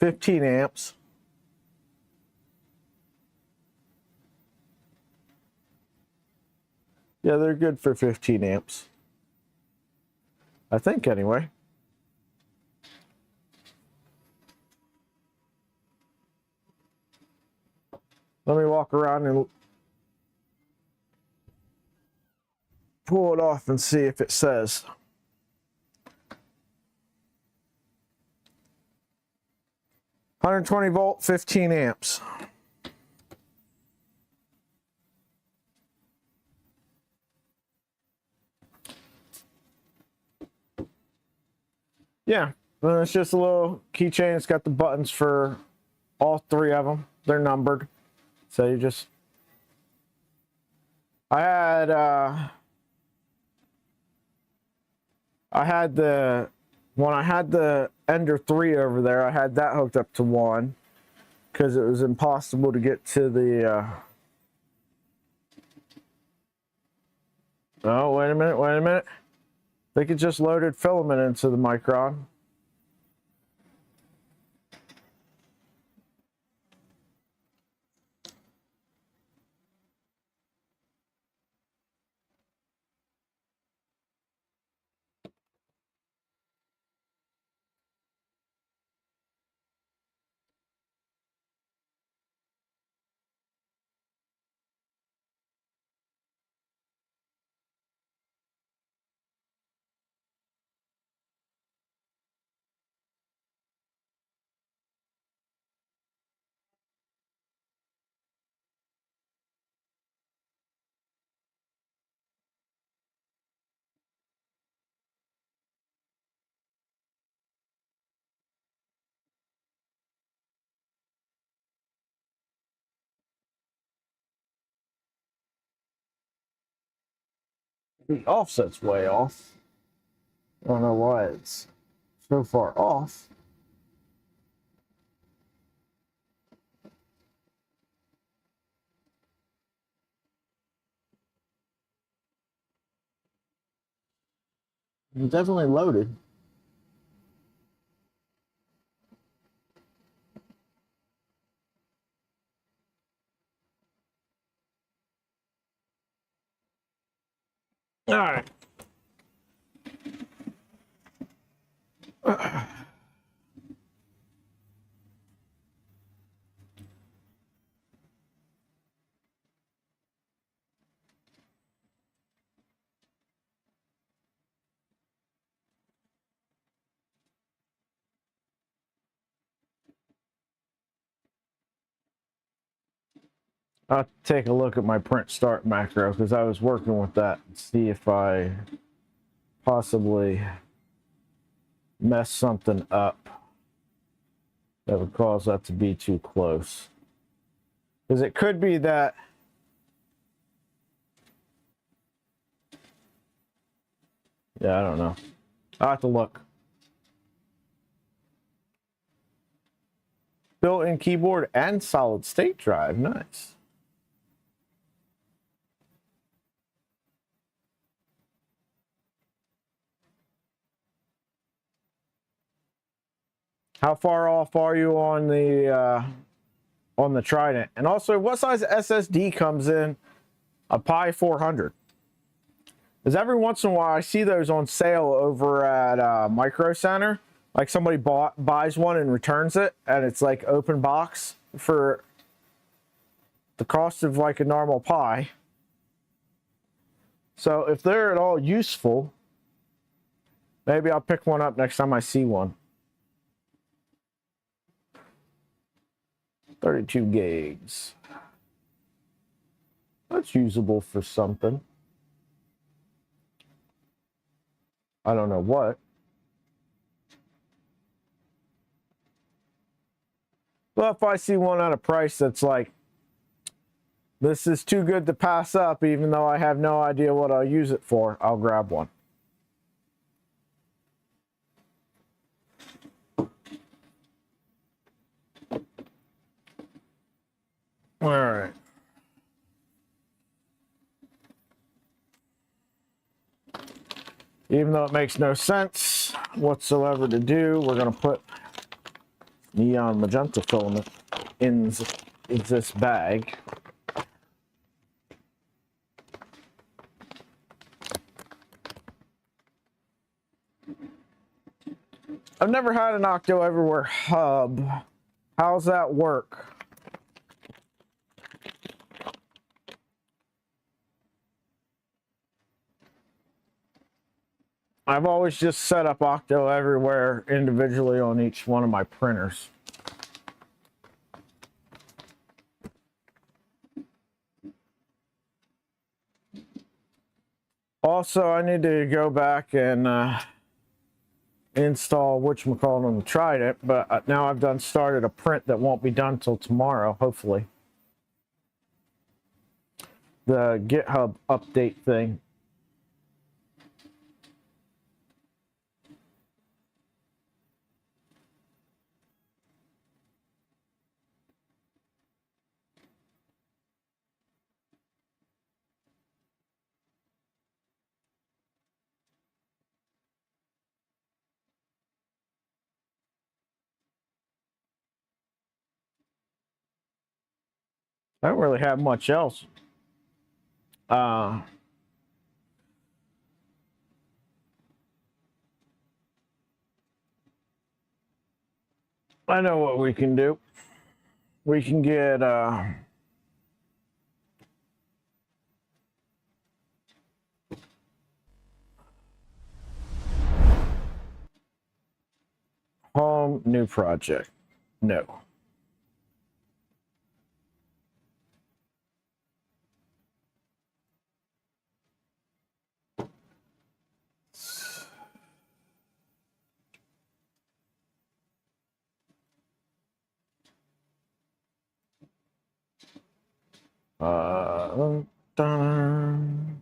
$15 amps. Yeah, they're good for 15 amps. I think anyway. Let me walk around and pull it off and see if it says. $120 volt, 15 amps. Yeah, it's just a little keychain. It's got the buttons for all 3 of them. They're numbered. So you just... I had the... When I had the Ender 3 over there, I had that hooked up to 1 because it was impossible to get to the... Oh, wait a minute. I think it just loaded filament into the Micron. The offset's way off. I don't know why it's so far off. It's definitely loaded. All right. I'll take a look at my print start macro because I was working with that and see if I possibly mess something up that would cause that to be too close. Because it could be that yeah, I don't know. I'll have to look. Built-in keyboard and solid state drive. Nice. How far off are you on the Trident? And also, what size SSD comes in a Pi 400? Because every once in a while I see those on sale over at Micro Center. Like somebody buys one and returns it, and it's like open box for the cost of like a normal Pi. So if they're at all useful, maybe I'll pick one up next time I see one. 32 gigs. That's usable for something. I don't know what. But if I see one at a price that's like, this is too good to pass up, even though I have no idea what I'll use it for, I'll grab one. All right. Even though it makes no sense whatsoever to do, we're going to put neon magenta filament in this bag. I've never had an Octo Everywhere hub. How's that work? I've always just set up Octo Everywhere individually on each one of my printers. Also, I need to go back and install whatchamacallit on the Trident, but now I've started a print that won't be done till tomorrow, hopefully. The GitHub update thing. I don't really have much else. I know what we can do. We can get home, new project. No. Done.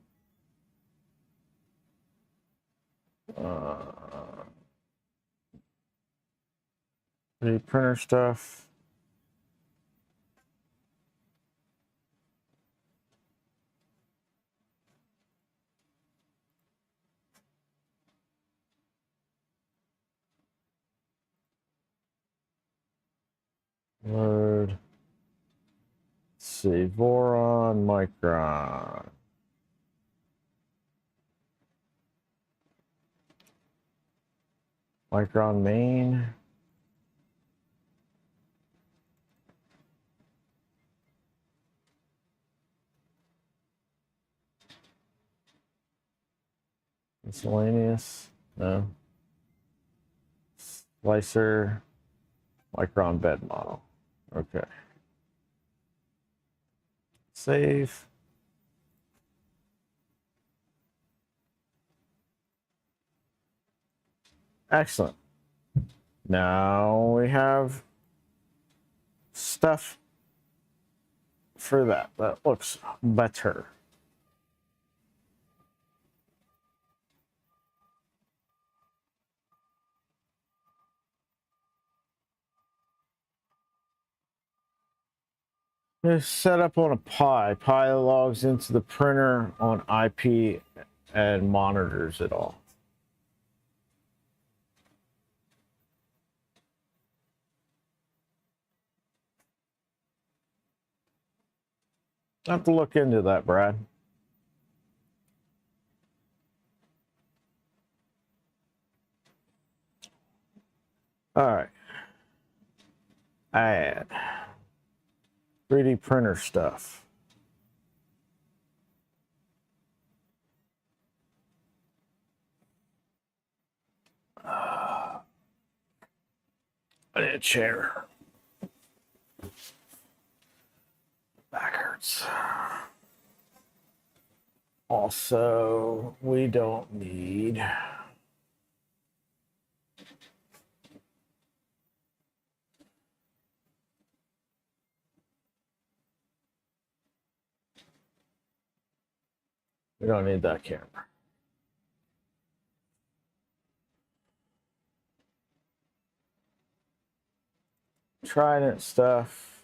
The printer stuff. Load. Let's see, Voron, Micron. Micron main. Miscellaneous. No. Slicer. Micron bed model. Okay. Save. Excellent. Now we have stuff for that. That looks better. It's set up on a Pi. Pi logs into the printer on IP and monitors it all. I have to look into that, Brad. All right. Add 3D printer stuff. I need a chair. Back hurts. Also, we don't need that camera. Trident stuff.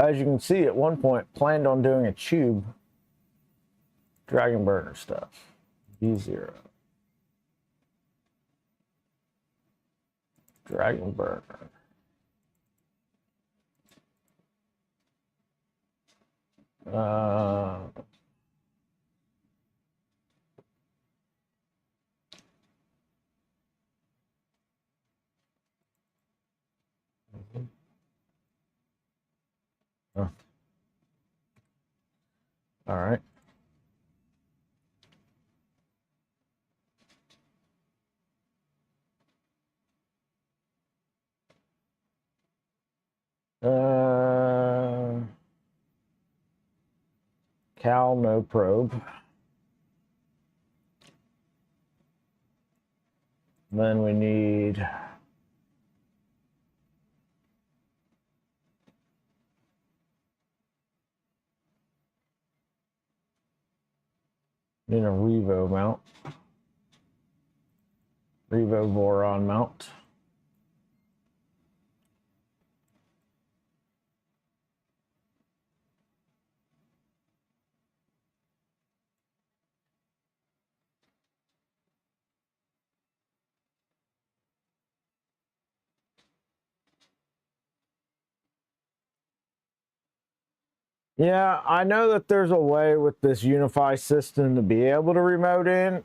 As you can see, at one point, planned on doing a tube. Dragon burner stuff. V0. Dragon burner. Oh. All right. Cal no probe. Then we need a Revo mount. Revo boron mount. Yeah, I know that there's a way with this Unify system to be able to remote in,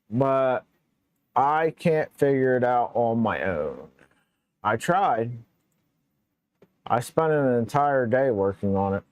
but I can't figure it out on my own. I tried. I spent an entire day working on it.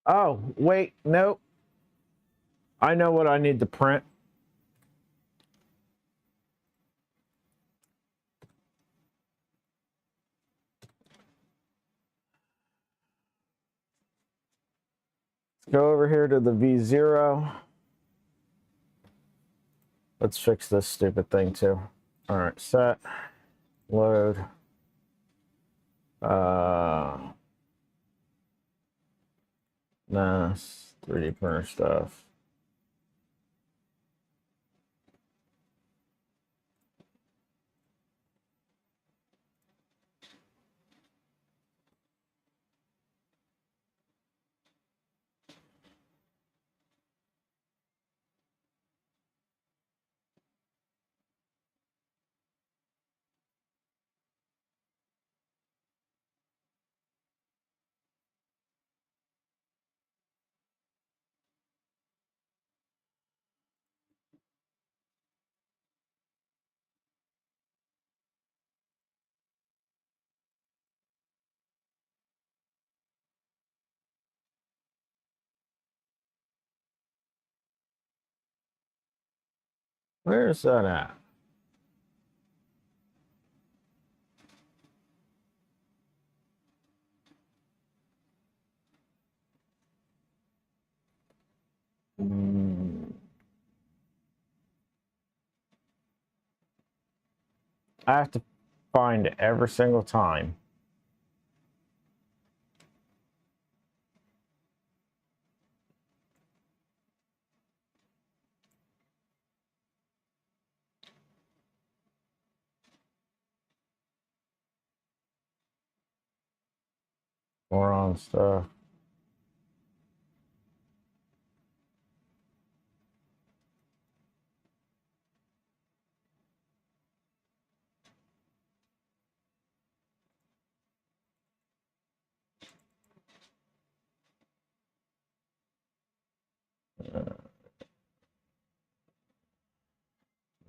Oh, wait, nope. I know what I need to print. Go over here to the V0. Let's fix this stupid thing too. All right, set, load. Nest. 3D printer stuff. Where's that at? I have to find it every single time. More on stuff.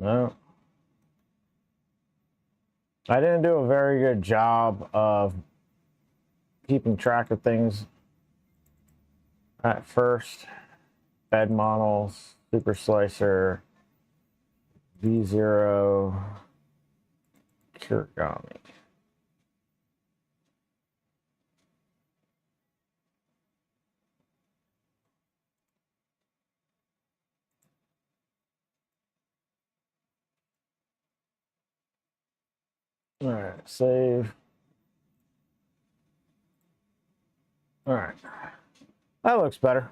No. I didn't do a very good job of keeping track of things at first. Bed models, super slicer, V0, Kirigami. All right, save. All right, that looks better.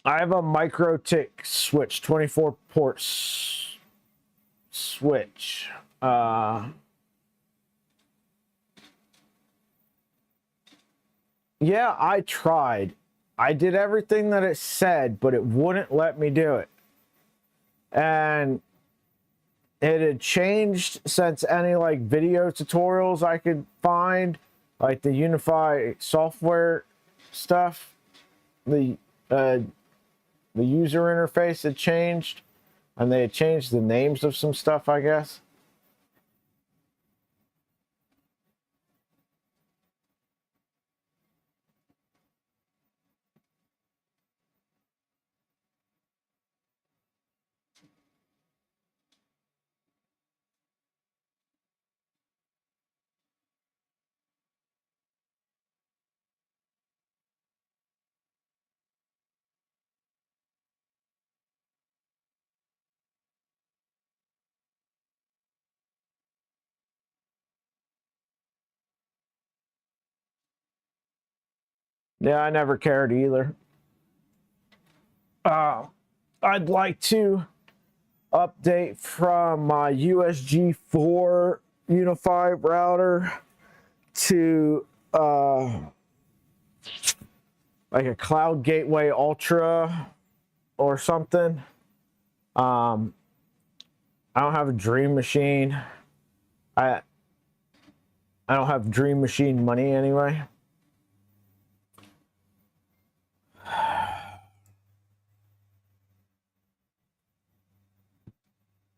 I have a micro tick switch, 24 ports switch. Yeah, I tried. I did everything that it said, but it wouldn't let me do it. And it had changed since any like video tutorials I could find, like the Unify software stuff. The user interface had changed, and they had changed the names of some stuff, I guess. Yeah, I never cared either. I'd like to update from my USG 4 Unify router to like a Cloud Gateway Ultra or something. I don't have a Dream Machine. I don't have Dream Machine money anyway.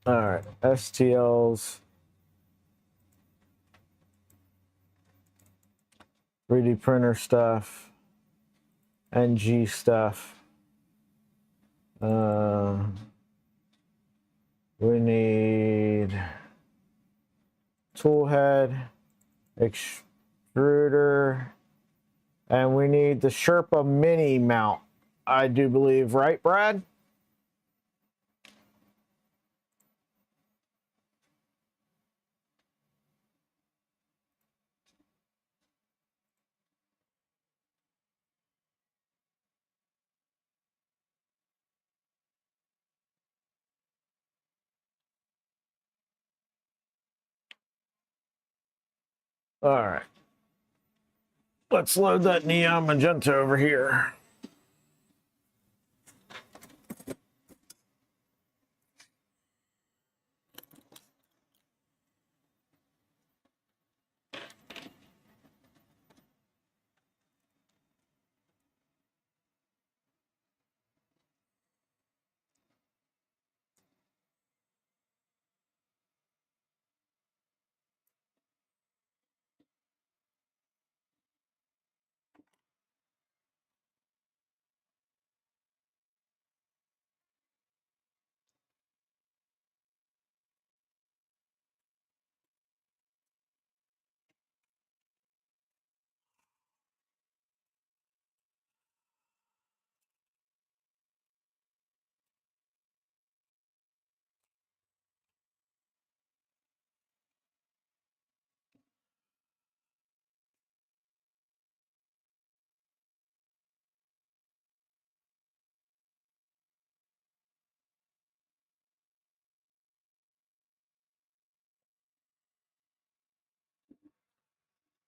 All right, STLs, 3D printer stuff, NG stuff. We need tool head, extruder, and we need the Sherpa mini mount I do believe, right, Brad? All right. Let's load that neon magenta over here.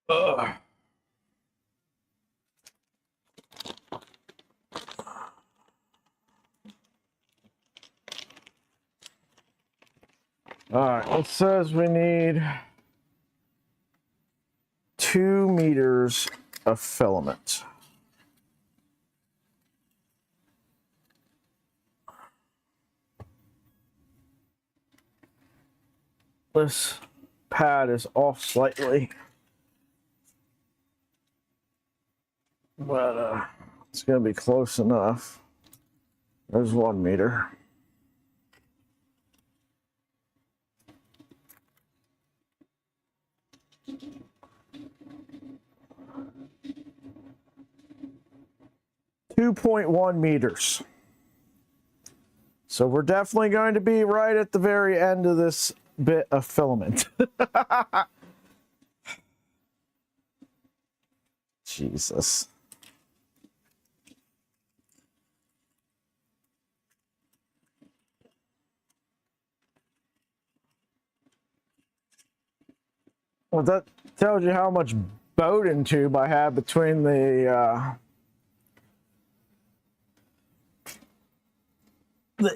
Ugh. All right, it says we need 2 meters of filament. This pad is off slightly, but it's going to be close enough. There's 1 meter. .1 meters. So we're definitely going to be right at the very end of this bit of filament. Jesus. Well, that tells you how much Bowden tube I have between the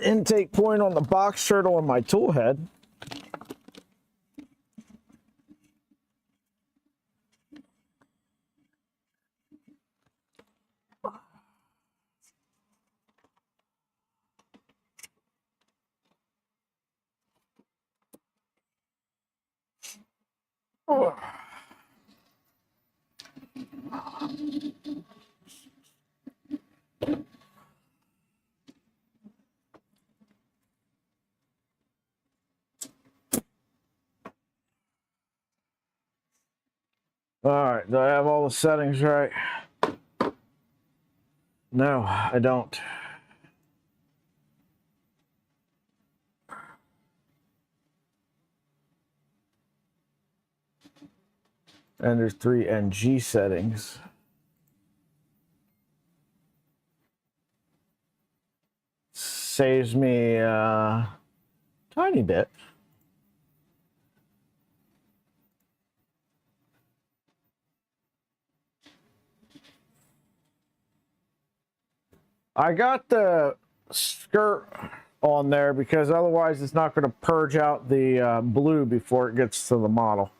intake point on the box turtle and my tool head. Oh. All right, do I have all the settings right? No, I don't. And there's 3 NG settings. Saves me a tiny bit. I got the skirt on there because otherwise it's not going to purge out the blue before it gets to the model.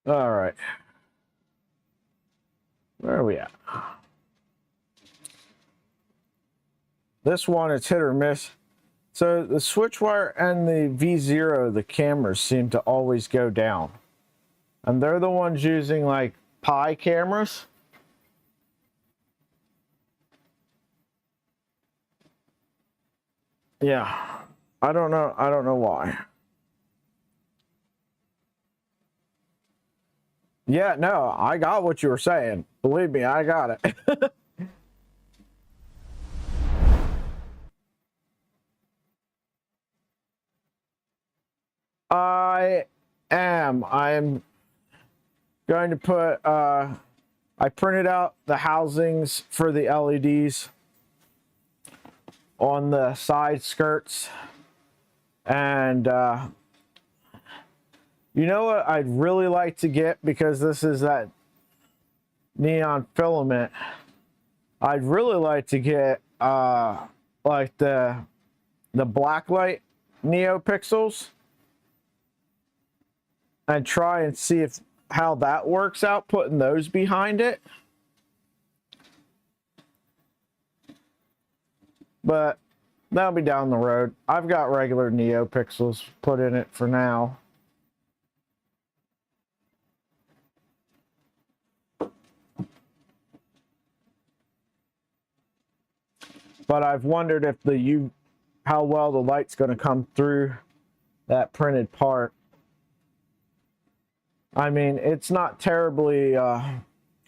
All right. Where are we at? This one, it's hit or miss. So the switch wire and the V0, the cameras seem to always go down. And they're the ones using like Pi cameras. Yeah. I don't know why. Yeah, no, I got what you were saying. Believe me, I got it. I am going to put, I printed out the housings for the LEDs on the side skirts. And, you know what I'd really like to get, because this is that neon filament, I'd really like to get, like the blacklight NeoPixels and try and see if how that works out, putting those behind it. But that'll be down the road. I've got regular NeoPixels put in it for now. But I've wondered if how well the light's going to come through that printed part. I mean, it's not terribly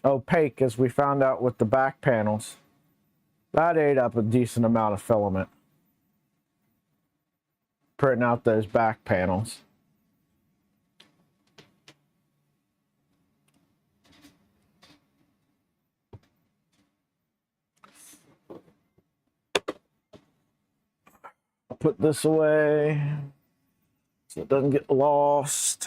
opaque, as we found out with the back panels. That ate up a decent amount of filament, printing out those back panels. I'll put this away so it doesn't get lost.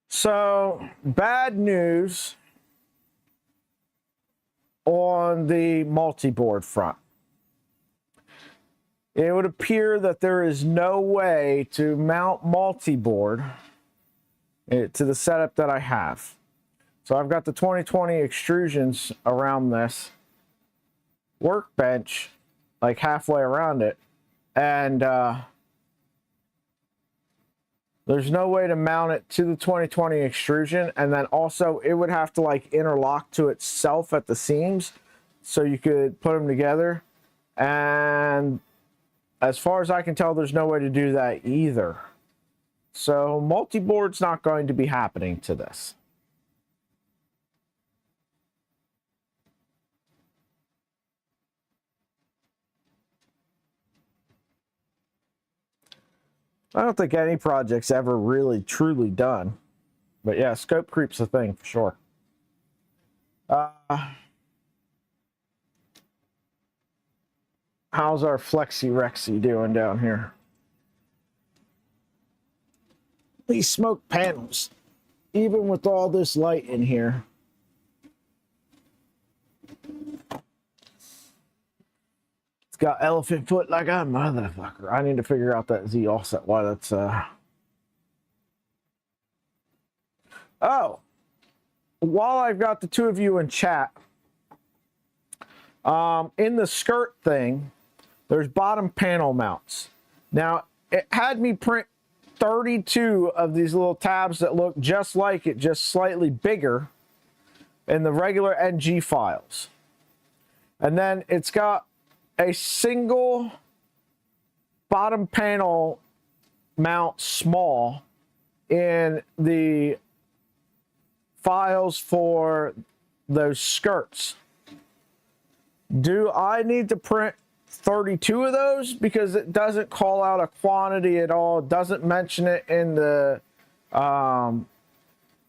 So, bad news on the multi-board front. It would appear that there is no way to mount multi-board to the setup that I have. So I've got the 2020 extrusions around this workbench, like halfway around it, and there's no way to mount it to the 2020 extrusion, and then also it would have to like interlock to itself at the seams so you could put them together. And as far as I can tell, there's no way to do that either. So multi-board's not going to be happening to this. I don't think any project's ever really truly done. But yeah, scope creep's a thing for sure. How's our Flexi Rexy doing down here? These smoke panels, even with all this light in here. It's got elephant foot like a motherfucker. I need to figure out that Z offset, why that's Oh, while I've got the two of you in chat, in the skirt thing, there's bottom panel mounts. Now, it had me print 32 of these little tabs that look just like it, just slightly bigger in the regular NG files. And then it's got a single bottom panel mount small in the files for those skirts. Do I need to print 32 of those? Because it doesn't call out a quantity at all. It doesn't mention it in the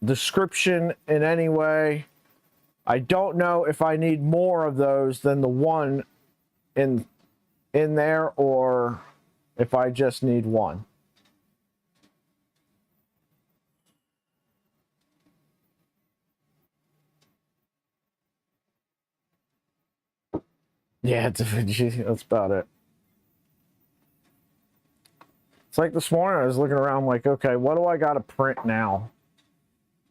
description in any way. I don't know if I need more of those than the one in there, or if I just need one. Yeah, that's about it. It's like this morning I was looking around like, okay, what do I got to print now?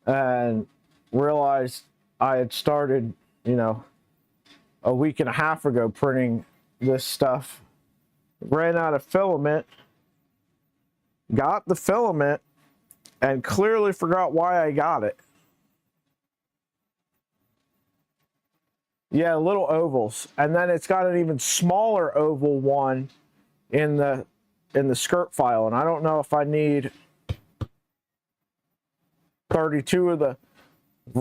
And realized I had started, you know, a week and a half ago printing this stuff. Ran out of filament, got the filament, and clearly forgot why I got it. Yeah, little ovals. And then it's got an even smaller oval one in the skirt file. And I don't know if I need 32 of the,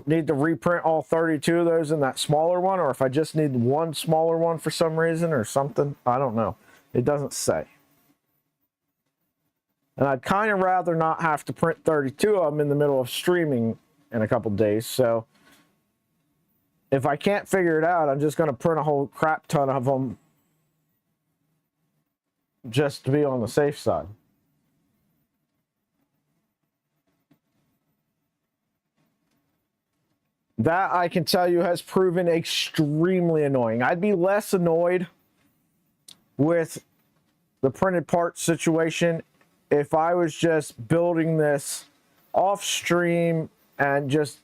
need to reprint all 32 of those in that smaller one, or if I just need one smaller one for some reason or something. I don't know. It doesn't say. And I'd kind of rather not have to print 32 of them in the middle of streaming in a couple days. So if I can't figure it out, I'm just going to print a whole crap ton of them just to be on the safe side. That, I can tell you, has proven extremely annoying. I'd be less annoyed with the printed part situation if I was just building this off stream and just,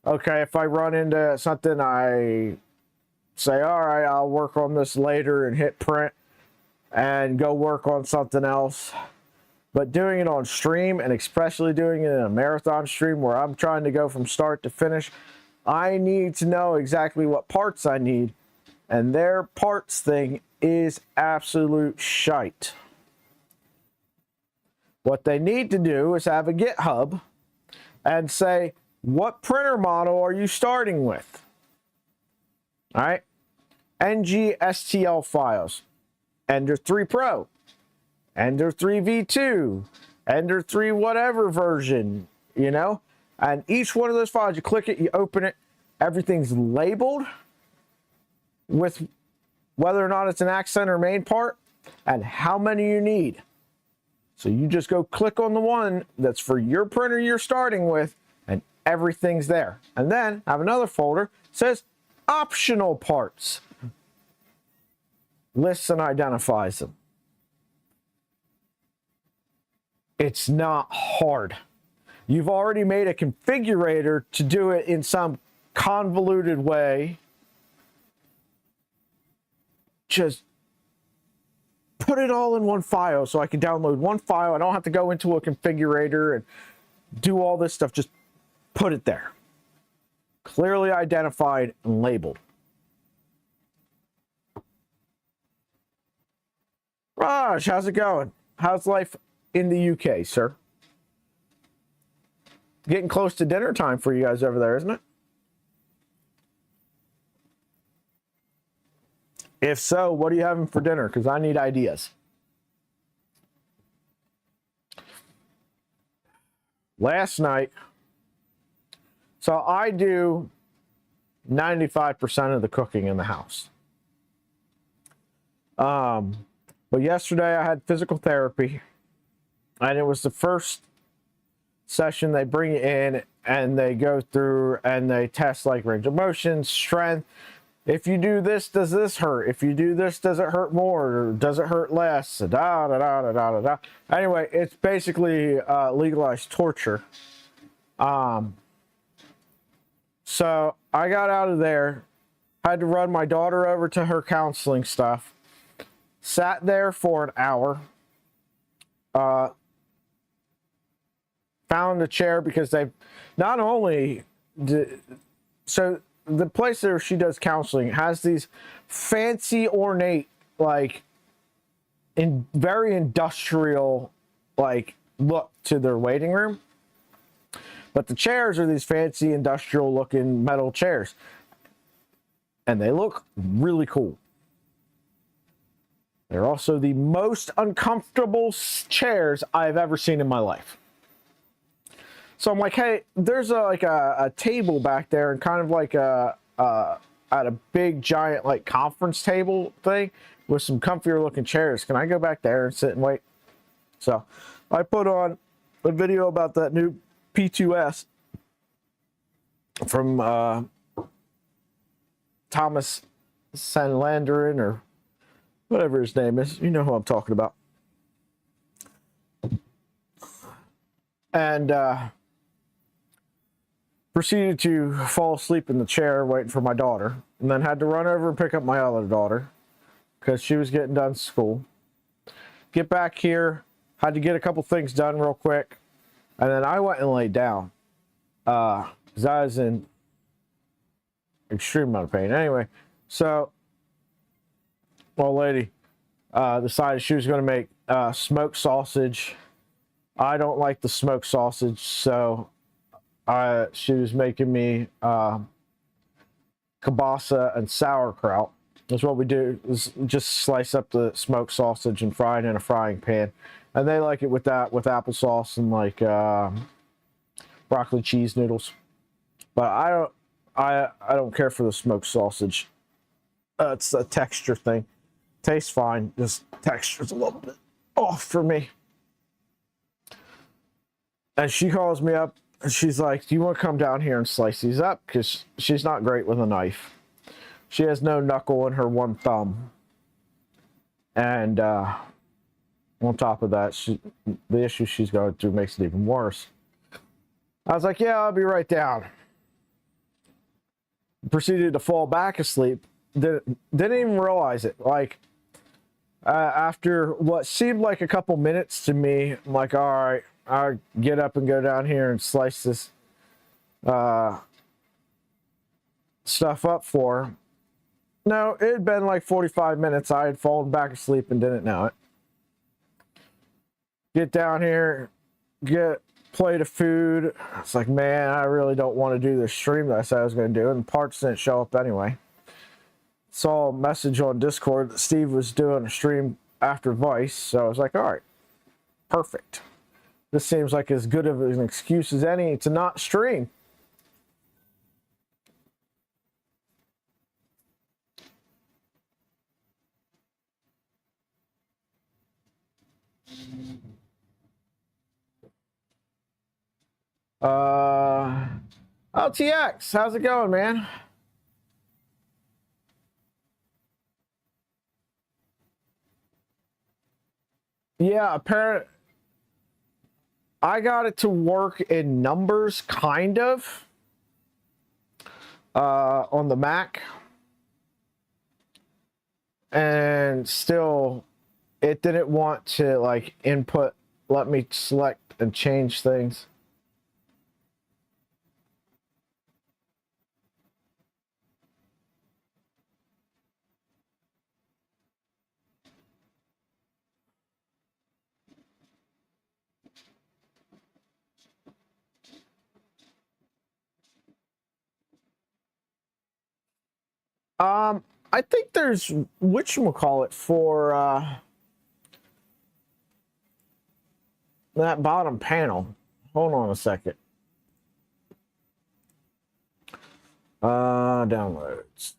okay, if I run into something, I say, all right, I'll work on this later and hit print and go work on something else. But doing it on stream, and especially doing it in a marathon stream where I'm trying to go from start to finish, I need to know exactly what parts I need. And their parts thing is absolute shite. What they need to do is have a GitHub and say, what printer model are you starting with? All right. NGSTL files. Ender 3 Pro. Ender 3 V2. Ender 3 whatever version, you know? And each one of those files, you click it, you open it, everything's labeled with whether or not it's an accent or main part and how many you need. So you just go click on the one that's for your printer you're starting with, and everything's there. And then have another folder that says optional parts. Lists and identifies them. It's not hard. You've already made a configurator to do it in some convoluted way. Just put it all in one file so I can download one file. I don't have to go into a configurator and do all this stuff. Just put it there. Clearly identified and labeled. Raj, how's it going? How's life in the UK, sir? Getting close to dinner time for you guys over there, isn't it? If so, what are you having for dinner? Because I need ideas. Last night, so I do 95% of the cooking in the house. But yesterday I had physical therapy, and it was the first session. They bring you in and they go through and they test like range of motion, strength. If you do this, does this hurt? If you do this, does it hurt more? Or does it hurt less? Da, da, da, da, da, da, da. Anyway, it's basically legalized torture. So I got out of there, had to run my daughter over to her counseling stuff, sat there for an hour, found a chair because they not only did, so the place where she does counseling has these fancy ornate, like in very industrial like look to their waiting room, but the chairs are these fancy industrial looking metal chairs, and they look really cool. They're also the most uncomfortable chairs I've ever seen in my life. So I'm like, hey, there's a table back there, and kind of like at a big giant like conference table thing with some comfier looking chairs. Can I go back there and sit and wait? So I put on a video about that new P2S from Thomas Sanlandrin or whatever his name is. You know who I'm talking about. And proceeded to fall asleep in the chair waiting for my daughter, and then had to run over and pick up my other daughter because she was getting done school. Get back here, had to get a couple things done real quick, and then I went and laid down because I was in extreme amount of pain. Anyway, so old lady decided she was going to make smoked sausage. I don't like the smoked sausage, so she was making me kielbasa and sauerkraut. That's what we do, is just slice up the smoked sausage and fry it in a frying pan. And they like it with that, with applesauce and like broccoli cheese noodles. But I don't care for the smoked sausage. It's a texture thing. Tastes fine, just texture's a little bit off for me. And she calls me up and she's like, do you want to come down here and slice these up? Because she's not great with a knife. She has no knuckle in her one thumb. And on top of that, the issue she's going through makes it even worse. I was like, yeah, I'll be right down. Proceeded to fall back asleep. Didn't even realize it. Like, after what seemed like a couple minutes to me, I'm like, all right, I'll get up and go down here and slice this stuff up for her. No, it had been like 45 minutes. I had fallen back asleep and didn't know it. Get down here, get a plate of food. It's like, man, I really don't want to do the stream that I said I was going to do, and parts didn't show up anyway. Saw a message on Discord that Steve was doing a stream after Vice, so I was like, all right, perfect. This seems like as good of an excuse as any to not stream. LTX, how's it going, man? Yeah, apparently I got it to work in numbers, kind of, on the Mac, and still it didn't want to like input, let me select and change things. I think there's whatchamacallit for that bottom panel. Hold on a second. Downloads.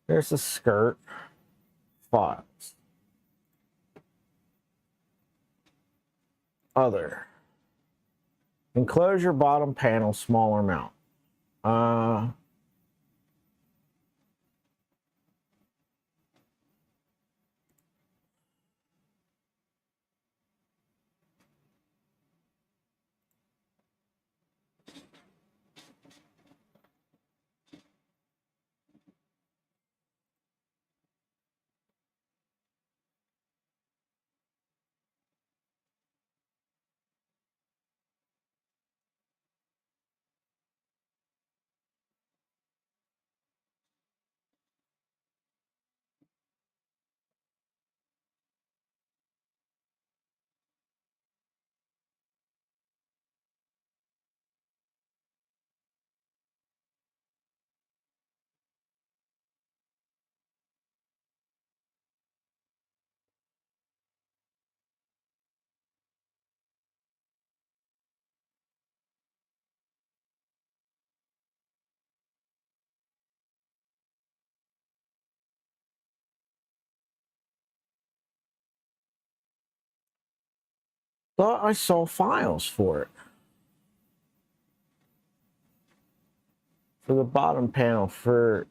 There's the skirt. Files. Other. Enclosure bottom panel, smaller mount. Thought I saw files for it. for the bottom panel for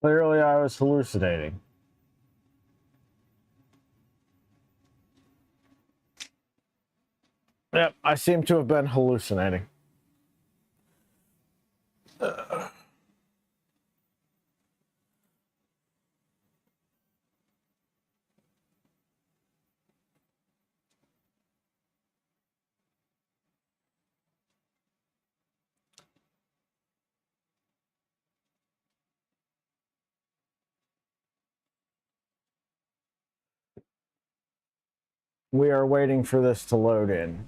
clearly I was hallucinating. Yep, I seem to have been hallucinating. We are waiting for this to load in.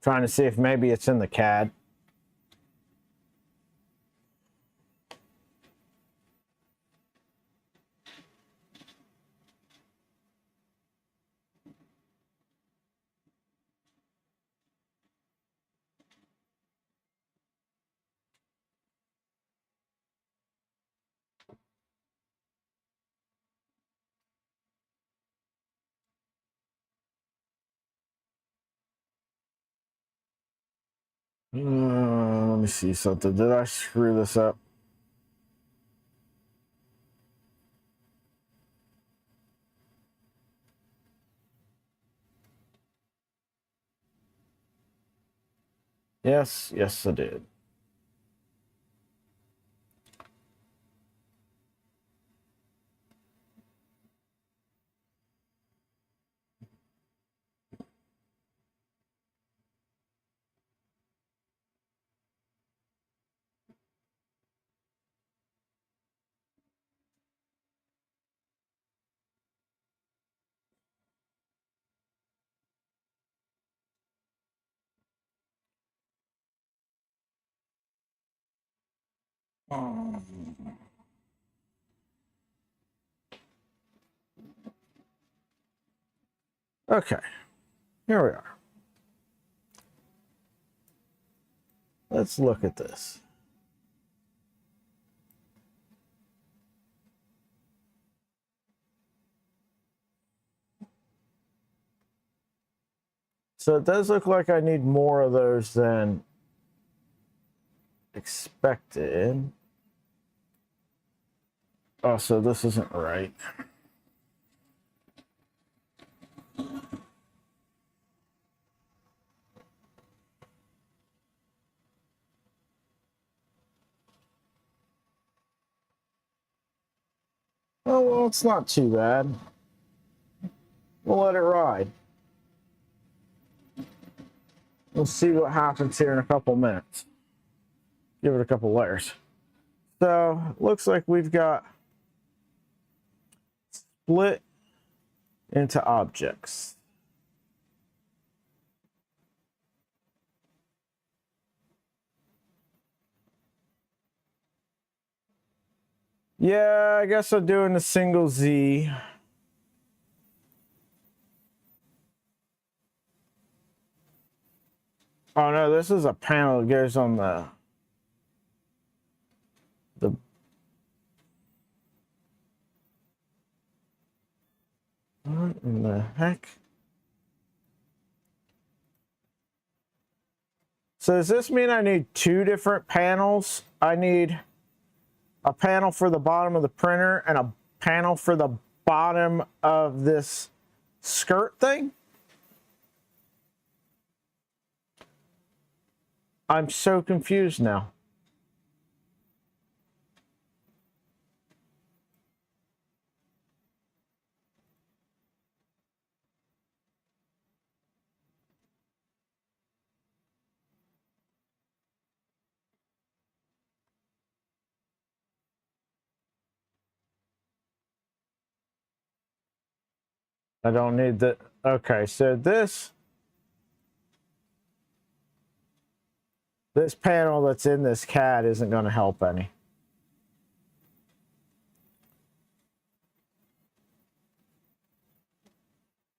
Trying to see if maybe it's in the CAD. Let me see something. Did I screw this up? Yes, I did. Okay, here we are. Let's look at this. So it does look like I need more of those than expected. Oh, so this isn't right. Oh, well, it's not too bad. We'll let it ride. We'll see what happens here in a couple minutes. Give it a couple layers. So, looks like we've got split into objects. Yeah, I guess I'm doing a single Z. Oh no, this is a panel that goes on the what in the heck? So does this mean I need two different panels? I need a panel for the bottom of the printer and a panel for the bottom of this skirt thing? I'm so confused now. I don't need the, okay, so this panel that's in this CAD isn't going to help any.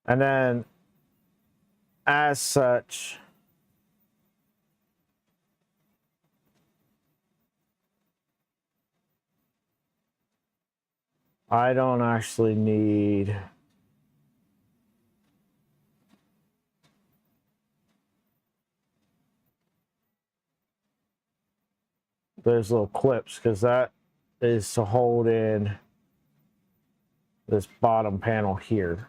And then as such, I don't actually need those little clips because that is to hold in this bottom panel here.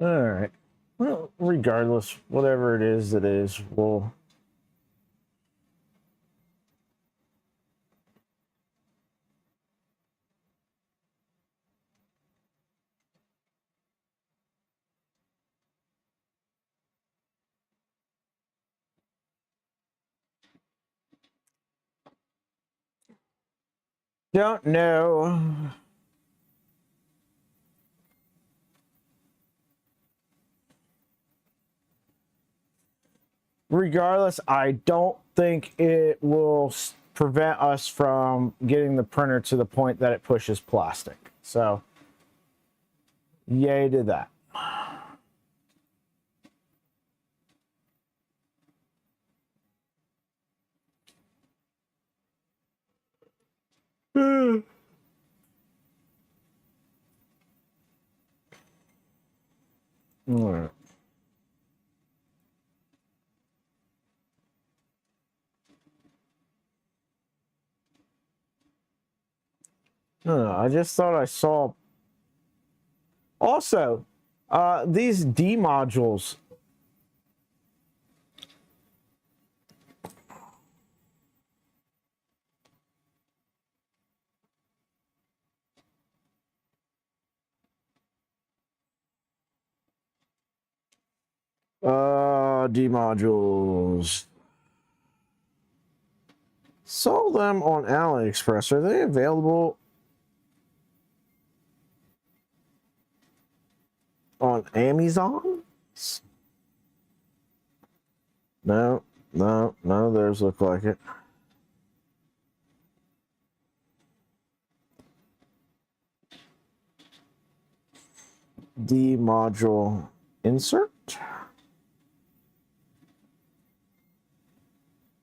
All right. Well, regardless, whatever it is, we'll. Don't know. Regardless, I don't think it will prevent us from getting the printer to the point that it pushes plastic. So, yay to that. All right. I just thought I saw. Also, these D modules. D modules. Saw them on AliExpress. Are they available on Amazon? No, none of theirs look like it. D module insert.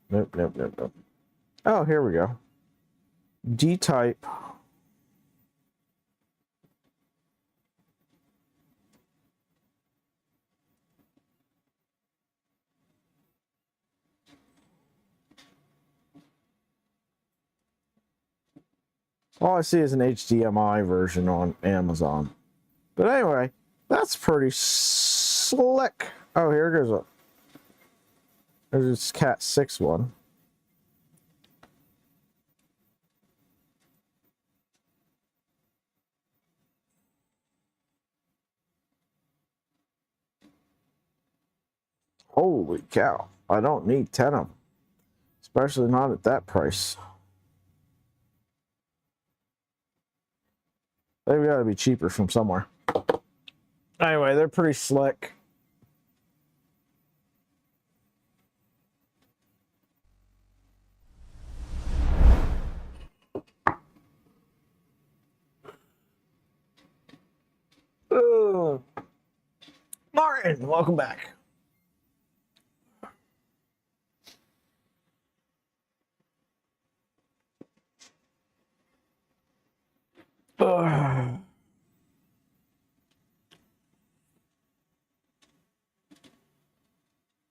Nope. Oh, here we go. D type. All I see is an HDMI version on Amazon. But anyway, that's pretty slick. Oh, here goes a... There's this Cat 6 one. Holy cow. I don't need 10 of them. Especially not at that price. They've got to be cheaper from somewhere. Anyway, they're pretty slick. Martin, welcome back.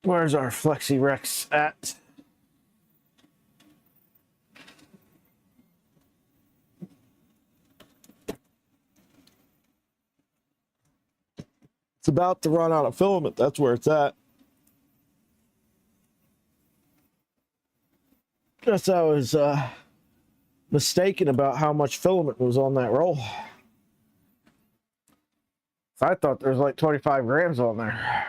Where's our Flexi Rex at? It's about to run out of filament. That's where it's at. Guess I was mistaken about how much filament was on that roll. I thought there was like 25 grams on there.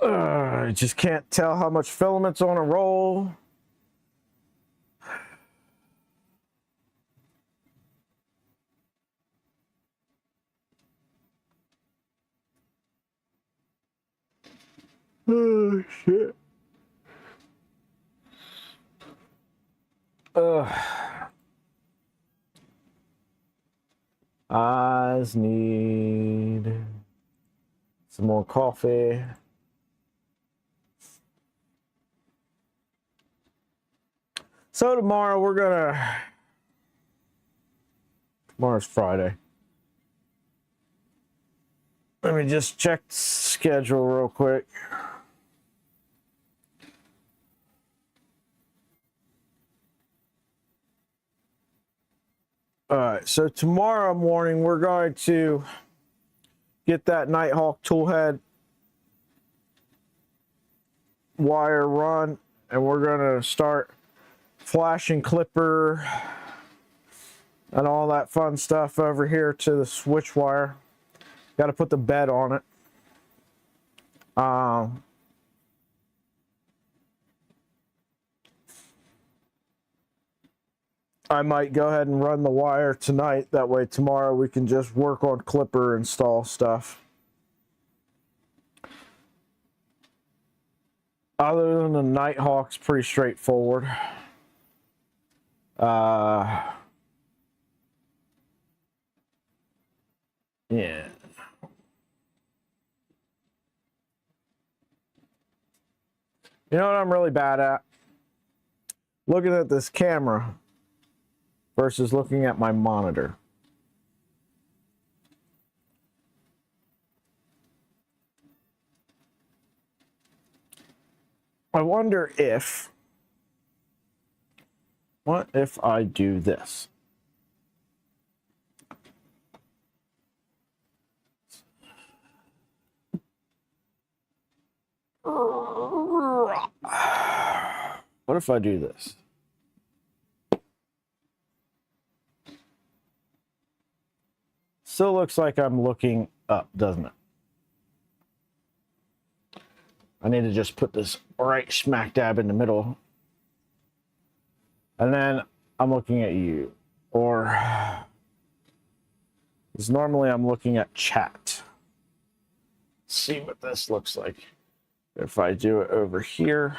I just can't tell how much filament's on a roll. Oh, shit. Eyes need some more coffee. So tomorrow tomorrow's Friday. Let me just check the schedule real quick. All right, so tomorrow morning we're going to get that Nighthawk toolhead wire run, and we're going to start flashing clipper and all that fun stuff over here to the switch wire. Got to put the bed on it. I might go ahead and run the wire tonight. That way tomorrow we can just work on clipper install stuff. Other than the Nighthawk's pretty straightforward. Yeah. You know what I'm really bad at? Looking at this camera versus looking at my monitor. I wonder if, what if I do this? What if I do this? Still looks like I'm looking up, doesn't it? I need to just put this right smack dab in the middle. And then I'm looking at you. Or, because normally I'm looking at chat. Let's see what this looks like. If I do it over here.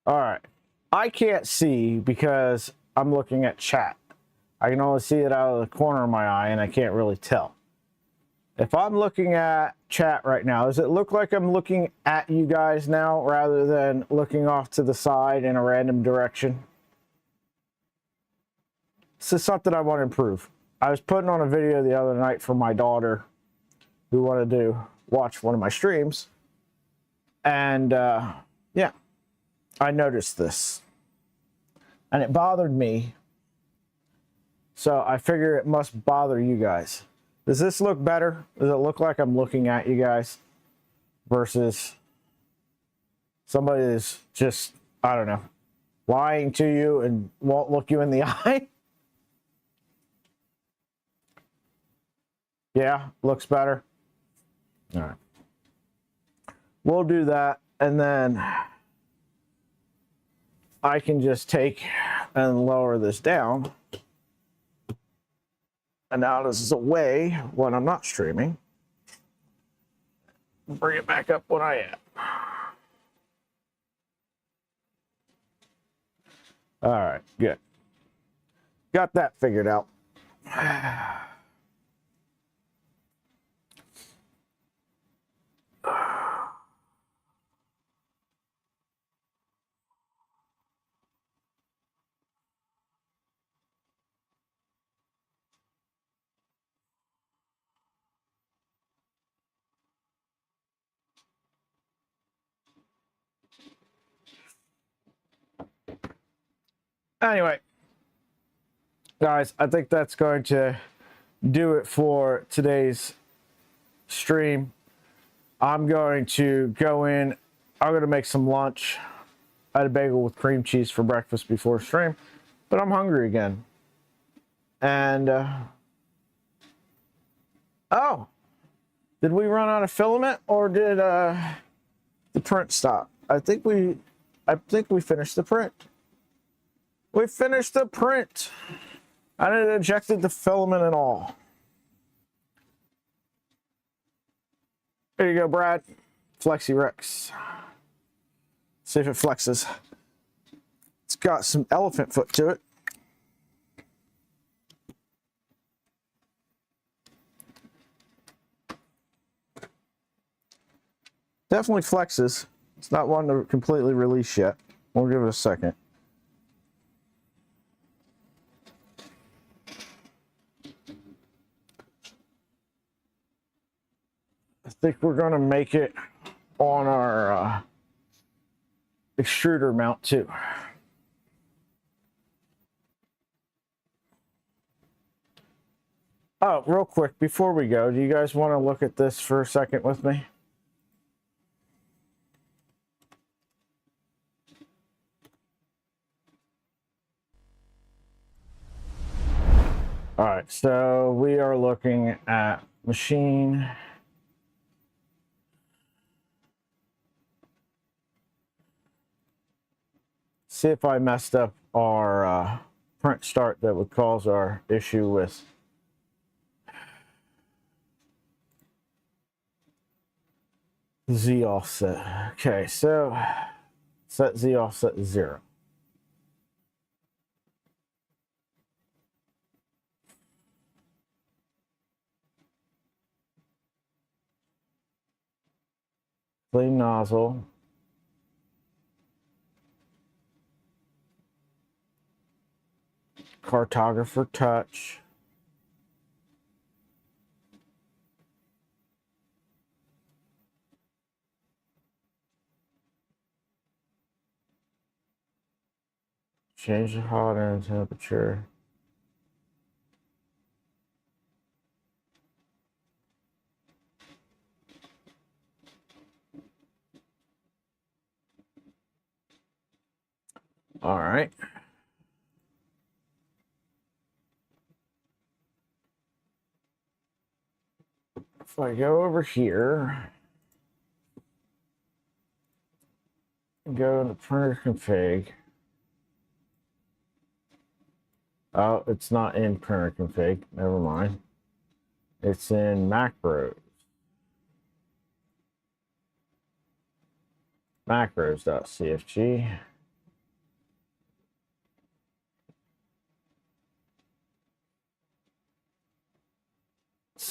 All right. I can't see because I'm looking at chat. I can only see it out of the corner of my eye and I can't really tell. If I'm looking at chat right now, does it look like I'm looking at you guys now rather than looking off to the side in a random direction? This is something I want to improve. I was putting on a video the other night for my daughter who wanted to watch one of my streams. And yeah, I noticed this. And it bothered me. So I figure it must bother you guys. Does this look better? Does it look like I'm looking at you guys versus somebody that's just, I don't know, lying to you and won't look you in the eye? Yeah, looks better. All right. We'll do that, and then I can just take and lower this down. And now this is away when I'm not streaming. Bring it back up when I am. All right, good. Got that figured out. Anyway, guys, I think that's going to do it for today's stream. I'm going to go in. I'm going to make some lunch. I had a bagel with cream cheese for breakfast before stream, but I'm hungry again. And, oh, did we run out of filament or did the print stop? I think we finished the print. We finished the print. I didn't injected the filament at all. There you go, Brad. Flexi Rex. See if it flexes. It's got some elephant foot to it. Definitely flexes. It's not one to completely release yet. We'll give it a second. I think we're going to make it on our extruder mount too. Oh, real quick, before we go, do you guys want to look at this for a second with me? All right, so we are looking at machine. See if I messed up our print start that would cause our issue with Z offset. Okay, so set Z offset to 0. Clean nozzle. Cartographer touch. Change the hot end temperature. All right. If I go over here, go into printer config. Oh, it's not in printer config. Never mind. It's in macros. Macros.cfg.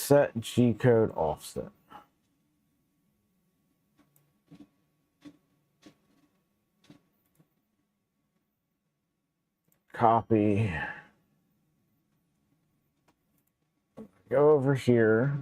Set G-code offset. Copy. Go over here.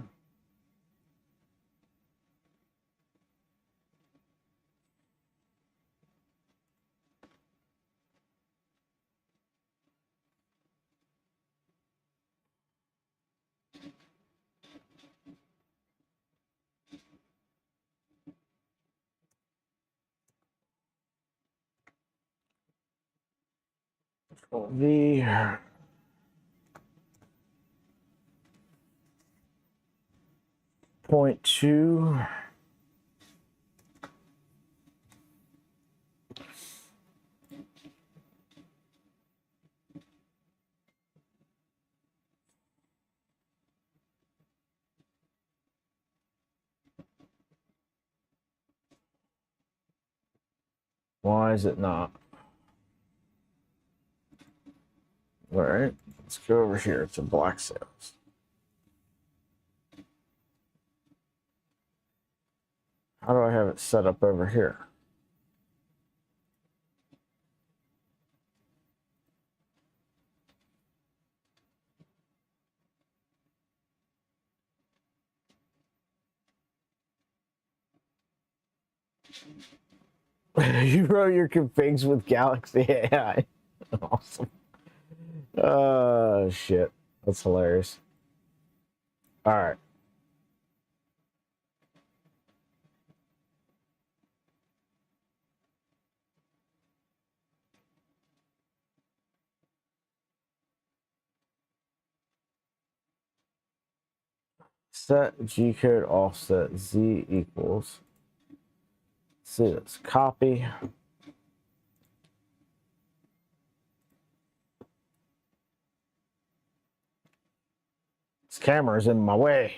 V. Point 2. Why is it not? All right, let's go over here to black sails. How do I have it set up over here? You wrote your configs with Galaxy AI. Awesome. Shit. That's hilarious. All right. Set G-code offset Z equals. See this. Copy. This camera's in my way.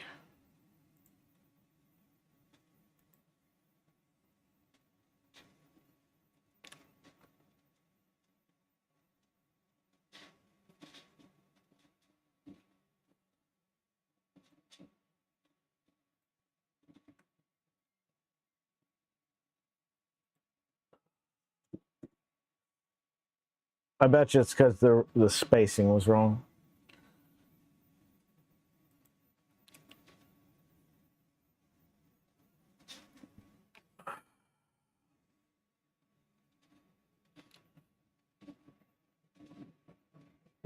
I bet you it's because the spacing was wrong.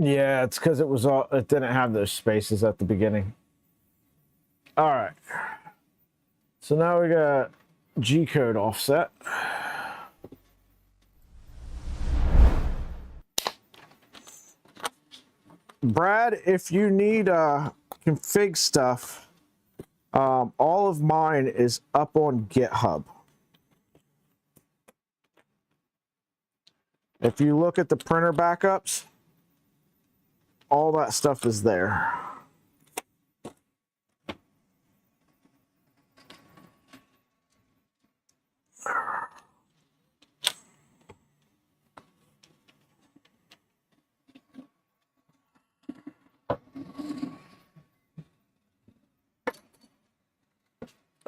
Yeah, it's because it didn't have those spaces at the beginning. All right. So now we got G-code offset. Brad, if you need config stuff, all of mine is up on GitHub. If you look at the printer backups, all that stuff is there.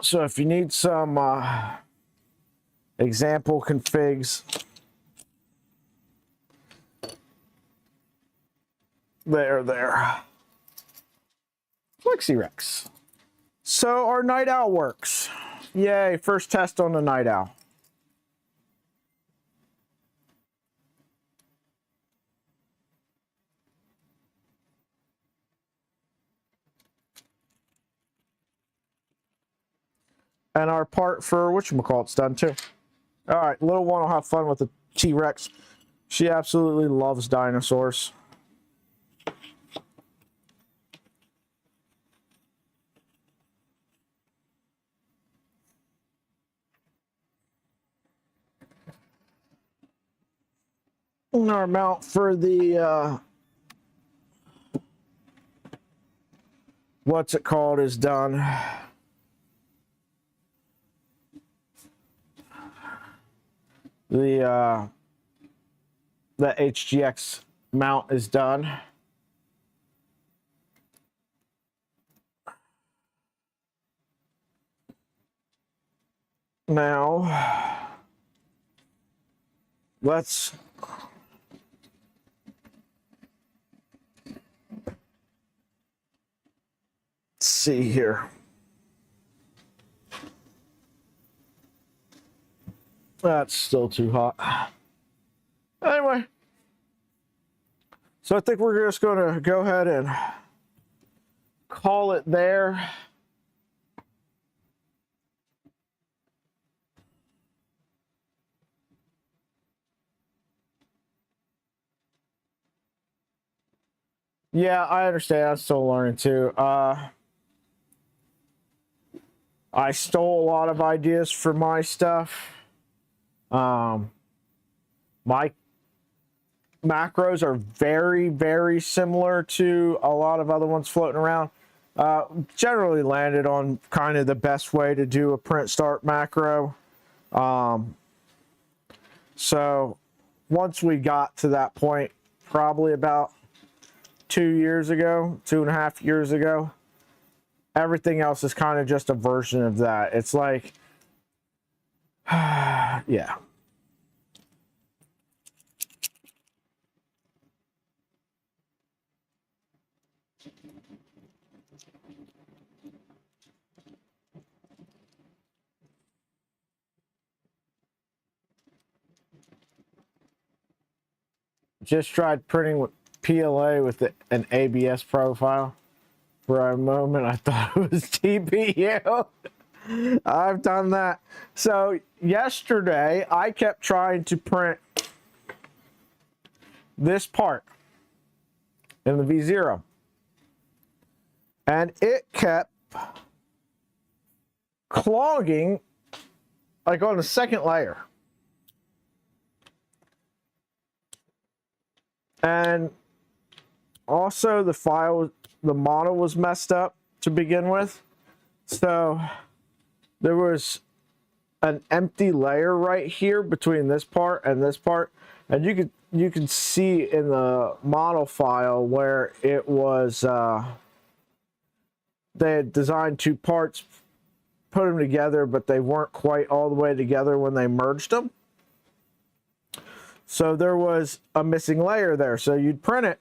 So if you need some example configs, they're there. FlexiRex. So our Night Owl works. Yay, first test on the Night Owl. And our part for whatchamacallit's done too. All right, little one will have fun with the T-Rex. She absolutely loves dinosaurs. And our mount for the what's it called is done. The HGX mount is done. Now, let's see here. That's still too hot. Anyway, so I think we're just going to go ahead and call it there. Yeah, I understand. I'm still learning too. I stole a lot of ideas for my stuff. My macros are very, very similar to a lot of other ones floating around. Generally landed on kind of the best way to do a print start macro. So once we got to that point, probably about 2 years ago, 2.5 years ago, everything else is kind of just a version of that. It's like, yeah. Just tried printing with PLA with an ABS profile. For a moment, I thought it was TPU. I've done that. So yesterday, I kept trying to print this part in the V0. And it kept clogging like on the second layer. And also the model was messed up to begin with. So there was an empty layer right here between this part and this part. And you can see in the model file where it was, they had designed two parts, put them together, but they weren't quite all the way together when they merged them. So there was a missing layer there. So you'd print it,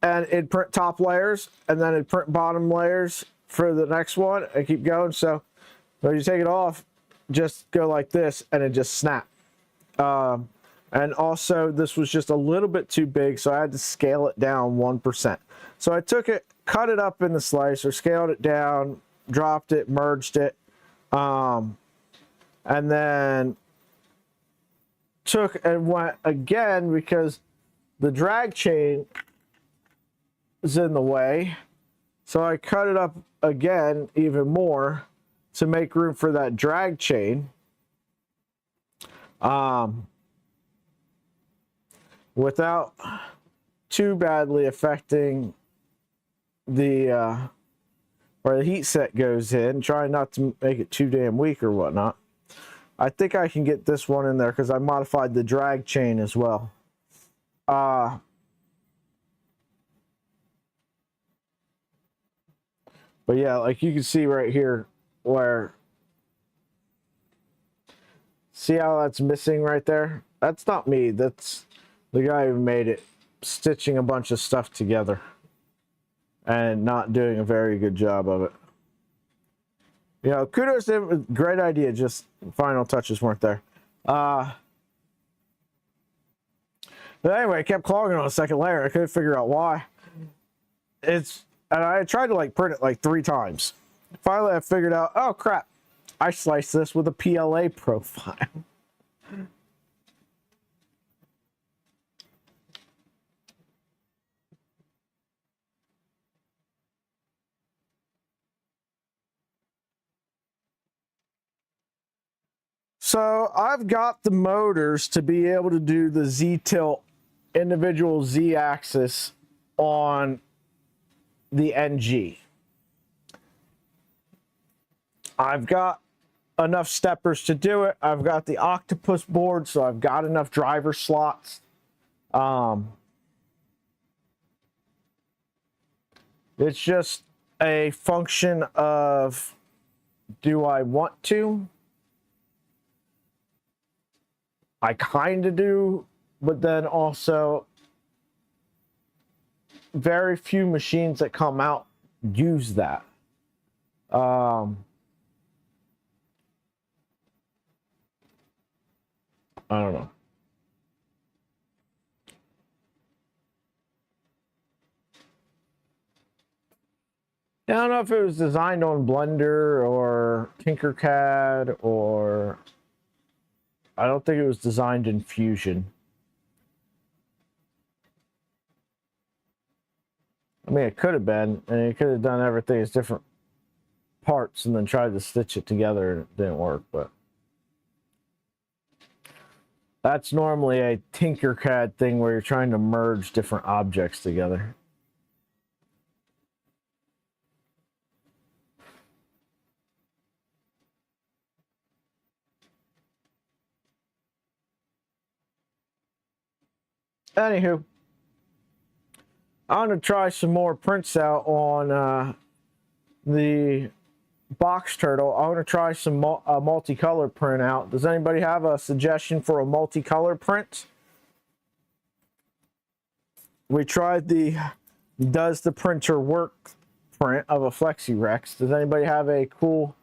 and it'd print top layers, and then it'd print bottom layers for the next one, and keep going. So when you take it off, just go like this, and it just snapped. And also, this was just a little bit too big, so I had to scale it down 1%. So I took it, cut it up in the slicer, scaled it down, dropped it, merged it, and then took and went again because the drag chain is in the way. So I cut it up again even more to make room for that drag chain. Without too badly affecting the where the heat set goes in, trying not to make it too damn weak or whatnot. I think I can get this one in there because I modified the drag chain as well. But yeah, like you can see right here where, see how that's missing right there? That's not me. That's the guy who made it, stitching a bunch of stuff together and not doing a very good job of it. You know, kudos to him. Great idea. Just final touches weren't there. But anyway, I kept clogging on the second layer. I couldn't figure out why. And I tried to like print it like 3 times. Finally, I figured out, oh crap, I sliced this with a PLA profile. So I've got the motors to be able to do the Z-tilt individual Z-axis on the NG. I've got enough steppers to do it. I've got the octopus board, so I've got enough driver slots. It's just a function of Do I want to? I kind of do, but then also very few machines that come out use that. I don't know. I don't know if it was designed on Blender or Tinkercad, or I don't think it was designed in Fusion. I mean, it could have been, and it could have done everything as different parts and then tried to stitch it together and it didn't work, but that's normally a Tinkercad thing where you're trying to merge different objects together. Anywho, I'm going to try some more prints out on the box turtle. I want to try some multicolor print out. Does anybody have a suggestion for a multicolor print? We tried the Does the Printer Work print of a Flexi Rex. Does anybody have a cool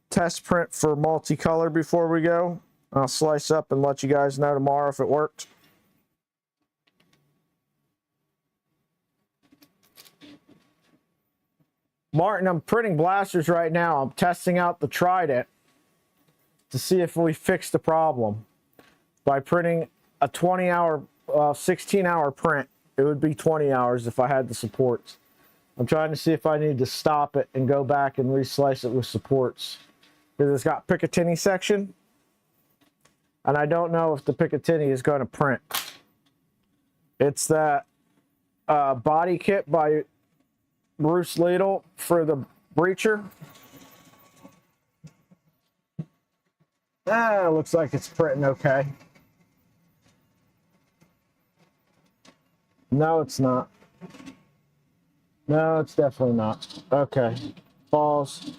test print for multicolor before we go? I'll slice up and let you guys know tomorrow if it worked. Martin, I'm printing blasters right now. I'm testing out the Trident to see if we fix the problem. By printing a 20-hour, 16-hour print, it would be 20 hours if I had the supports. I'm trying to see if I need to stop it and go back and reslice it with supports. Because it's got Picatinny section. And I don't know if the Picatinny is going to print. It's that body kit by Bruce Lidl for the breacher. Looks like it's printing okay. No, it's not. No, it's definitely not. Okay. Pause.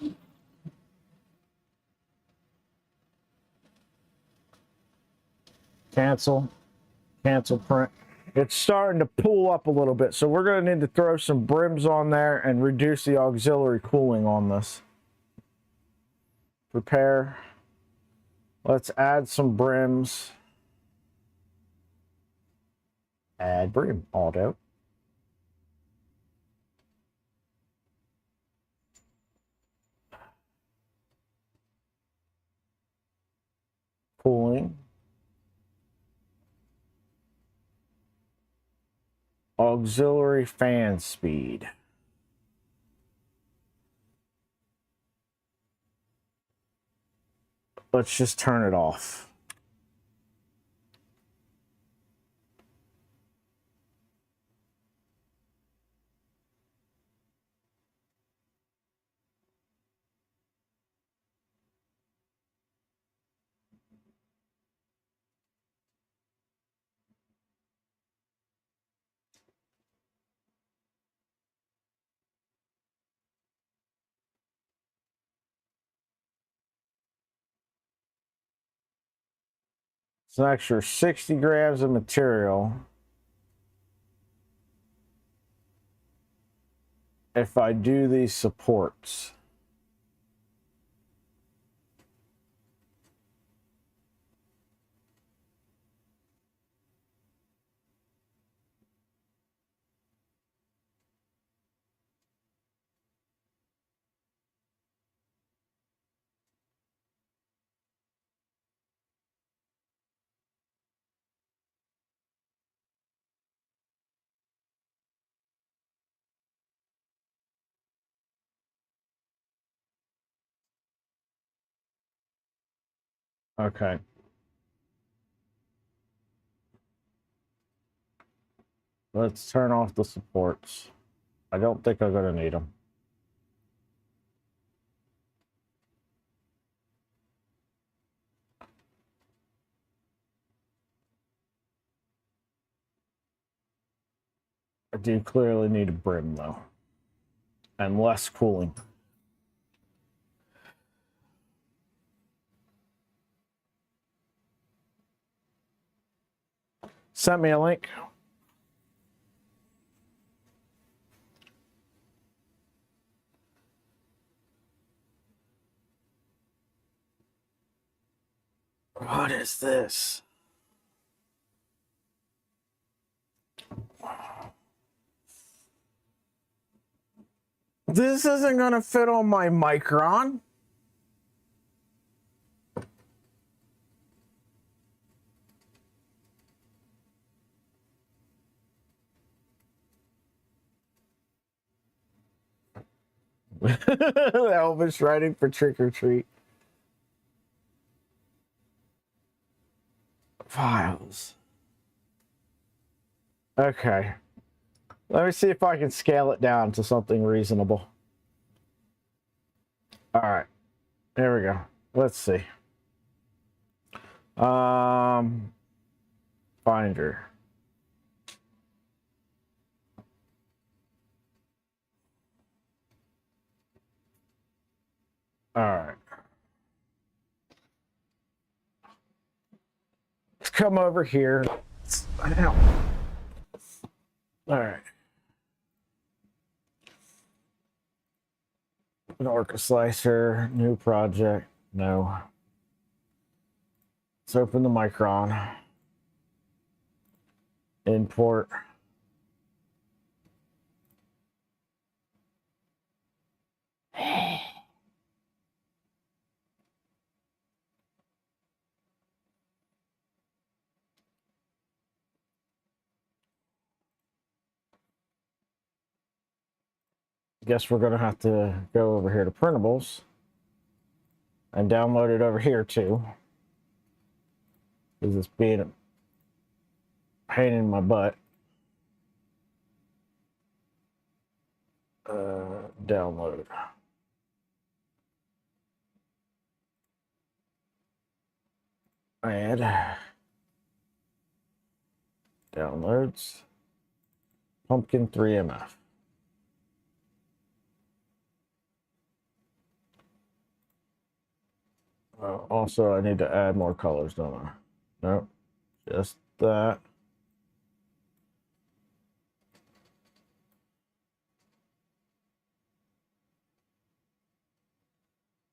Cancel. Cancel print. It's starting to pull up a little bit, so we're going to need to throw some brims on there and reduce the auxiliary cooling on this. Prepare. Let's add some brims. Add brim. Auto. Cooling. Auxiliary fan speed. Let's just turn it off. It's an extra 60 grams of material. If I do these supports. Okay. Let's turn off the supports. I don't think I'm going to need them. I do clearly need a brim though. And less cooling. sent me a link. What is this? This isn't gonna fit on my Micron. Elvis writing for trick or treat. Files. Okay. Let me see if I can scale it down to something reasonable. All right. There we go. Let's see. Finder. All right. Let's come over here. All right. An Orca slicer, new project. No. Let's open the Micron. Import. Guess we're gonna have to go over here to printables and download it over here too, because it's being a pain in my butt. Download. Add. Downloads. Pumpkin 3MF. Also, I need to add more colors, don't I? Nope. Just that.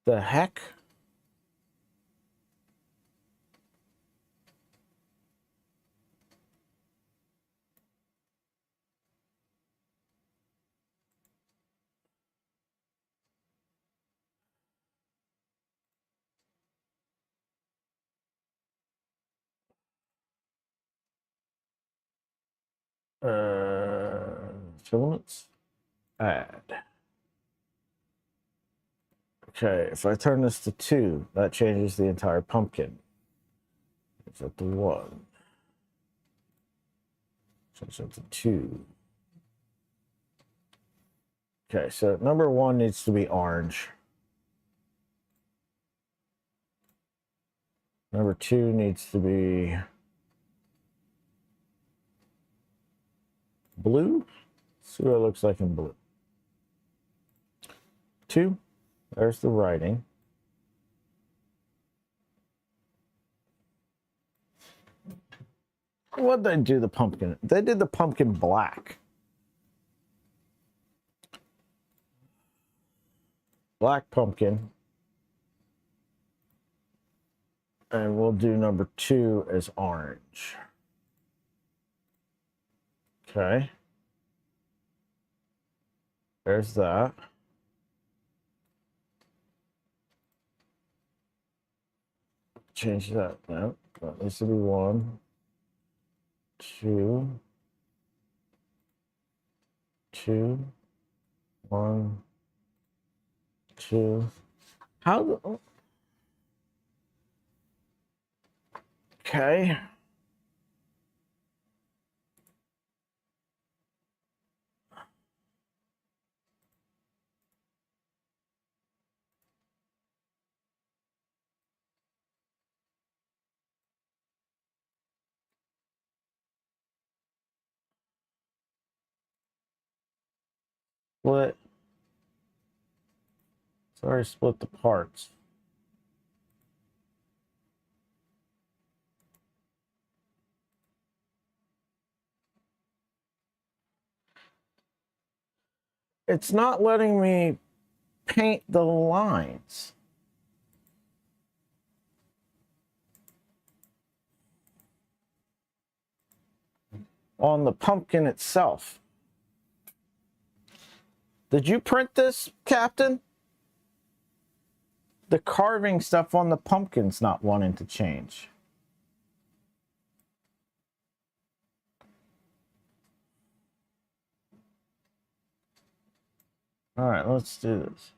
The heck? Filaments. Add. Okay, if I turn this to 2, that changes the entire pumpkin. It's at the 1. Change it to 2. Okay, so number 1 needs to be orange. Number 2 needs to be blue. Let's see what it looks like in blue. 2. There's the writing. What'd they do the pumpkin? They did the pumpkin black. Black pumpkin. And we'll do number 2 as orange. Okay. There's that. Change that. No, that needs to be 1, 2, 2, 1, 2. How the... Okay. Split. Sorry, split the parts. it's not letting me paint the lines on the pumpkin itself. Did you print this, Captain? The carving stuff on the pumpkin's not wanting to change. All right, let's do this.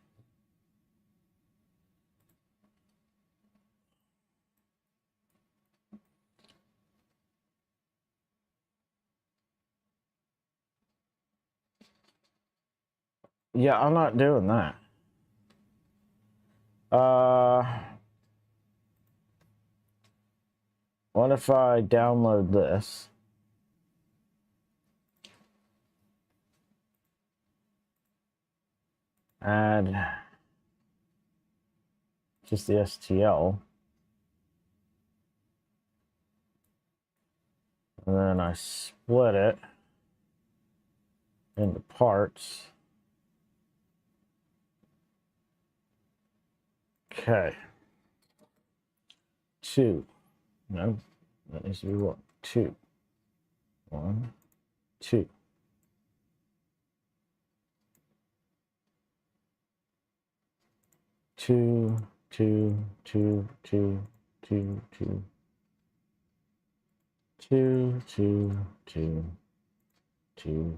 Yeah, I'm not doing that. What if I download this? Add just the STL. And then I split it into parts. Okay. 2. No, that needs to be 1. 2. 1, 2. Two, two, two, two, two, two, two, two, two, two, two, two.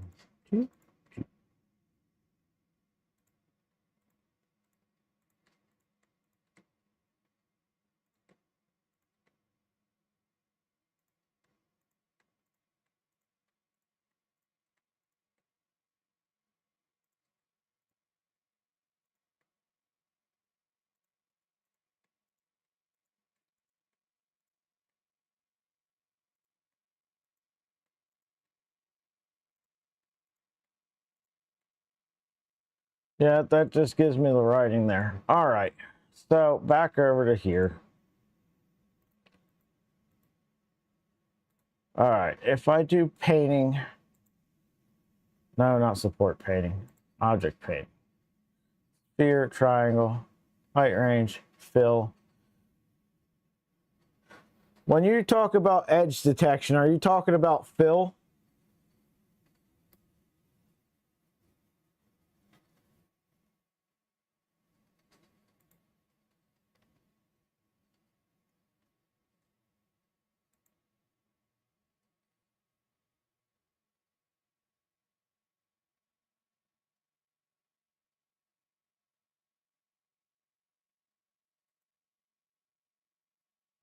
Yeah, that just gives me the writing there. All right, so back over to here. All right, if I do painting, no, not support painting, object paint. Sphere, triangle, height range, fill. When you talk about edge detection, are you talking about fill?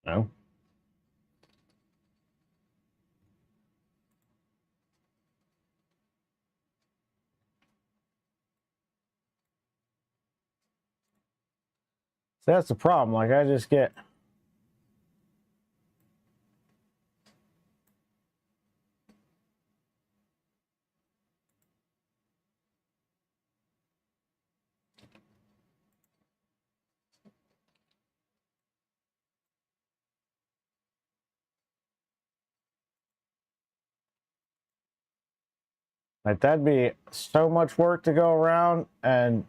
No. So that's the problem. Like I just get like that'd be so much work to go around and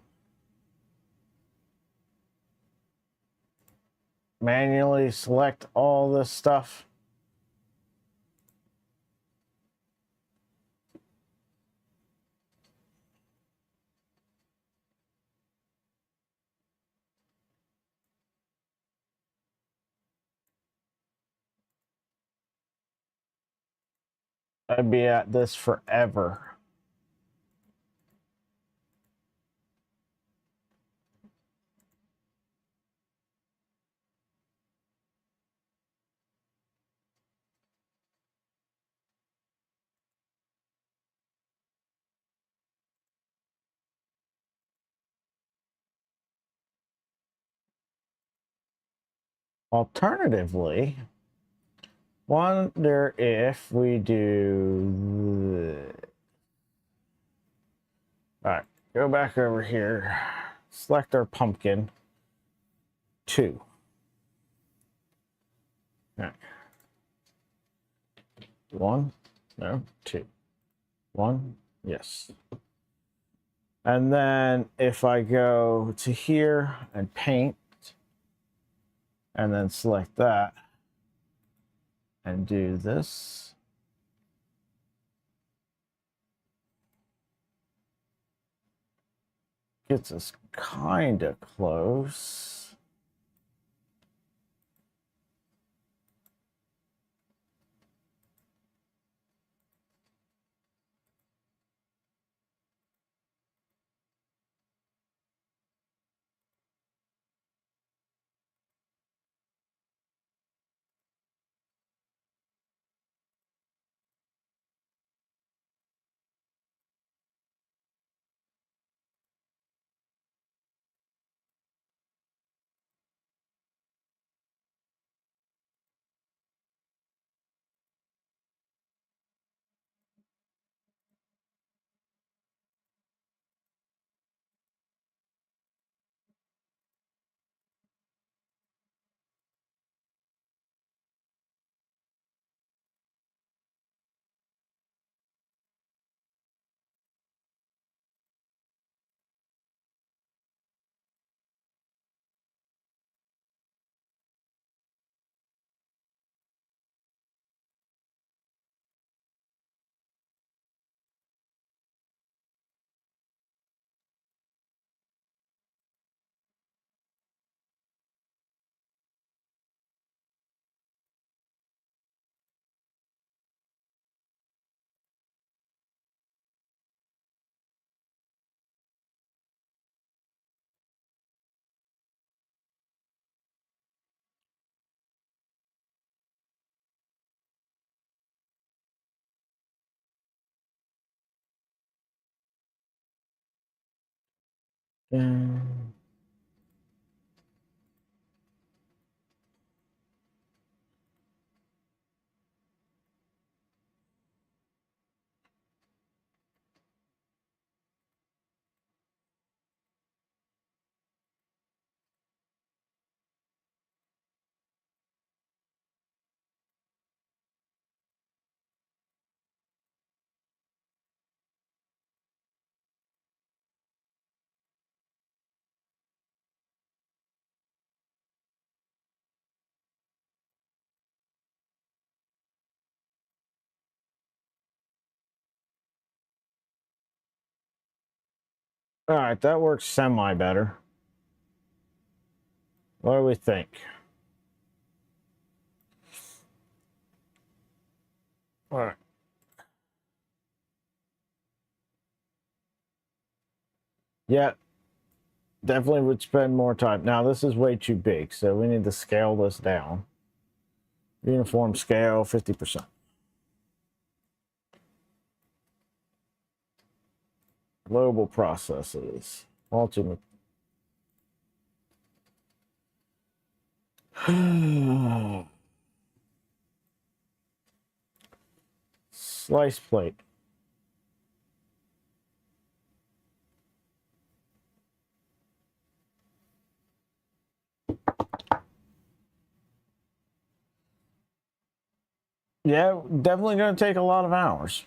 manually select all this stuff. I'd be at this forever. Alternatively, wonder if we do. All right, go back over here. Select our pumpkin. 2. All right. 1, no, 2. 1, yes. And then if I go to here and paint, and then select that, and do this, gets us kind of close. And all right, that works semi better. What do we think? All right. Yeah, definitely would spend more time. Now, this is way too big, so we need to scale this down. Uniform scale, 50%. Global processes. Ultimate. Slice plate. Yeah, definitely going to take a lot of hours.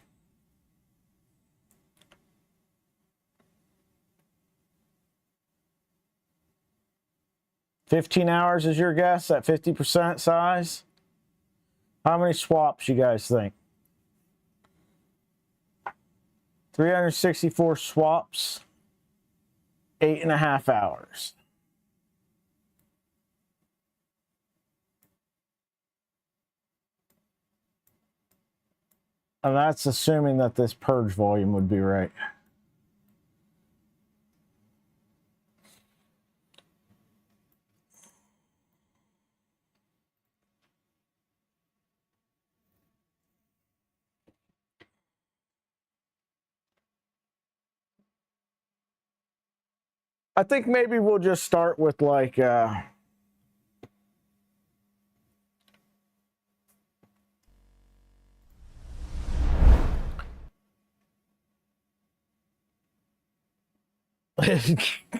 $15 is your guess at 50% size? How many swaps you guys think? 364 swaps, 8.5 hours. And that's assuming that this purge volume would be right. I think maybe we'll just start with like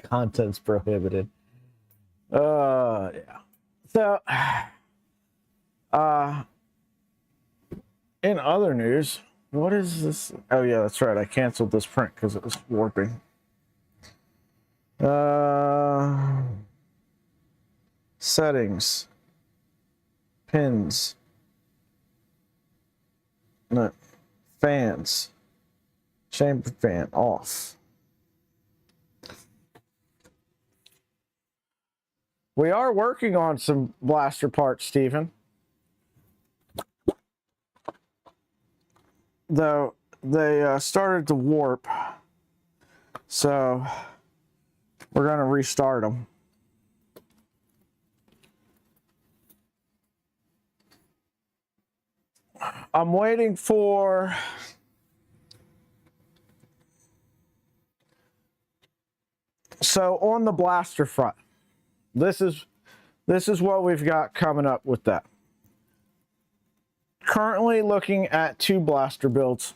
content's prohibited. Yeah. So in other news, what is this? Oh yeah, that's right. I canceled this print because it was warping. Settings. Pins. No. Fans. Chamber fan off. We are working on some blaster parts, Stephen. Though they started to warp. So we're going to restart them. I'm waiting for on the blaster front. This is what we've got coming up with that. Currently looking at 2 blaster builds.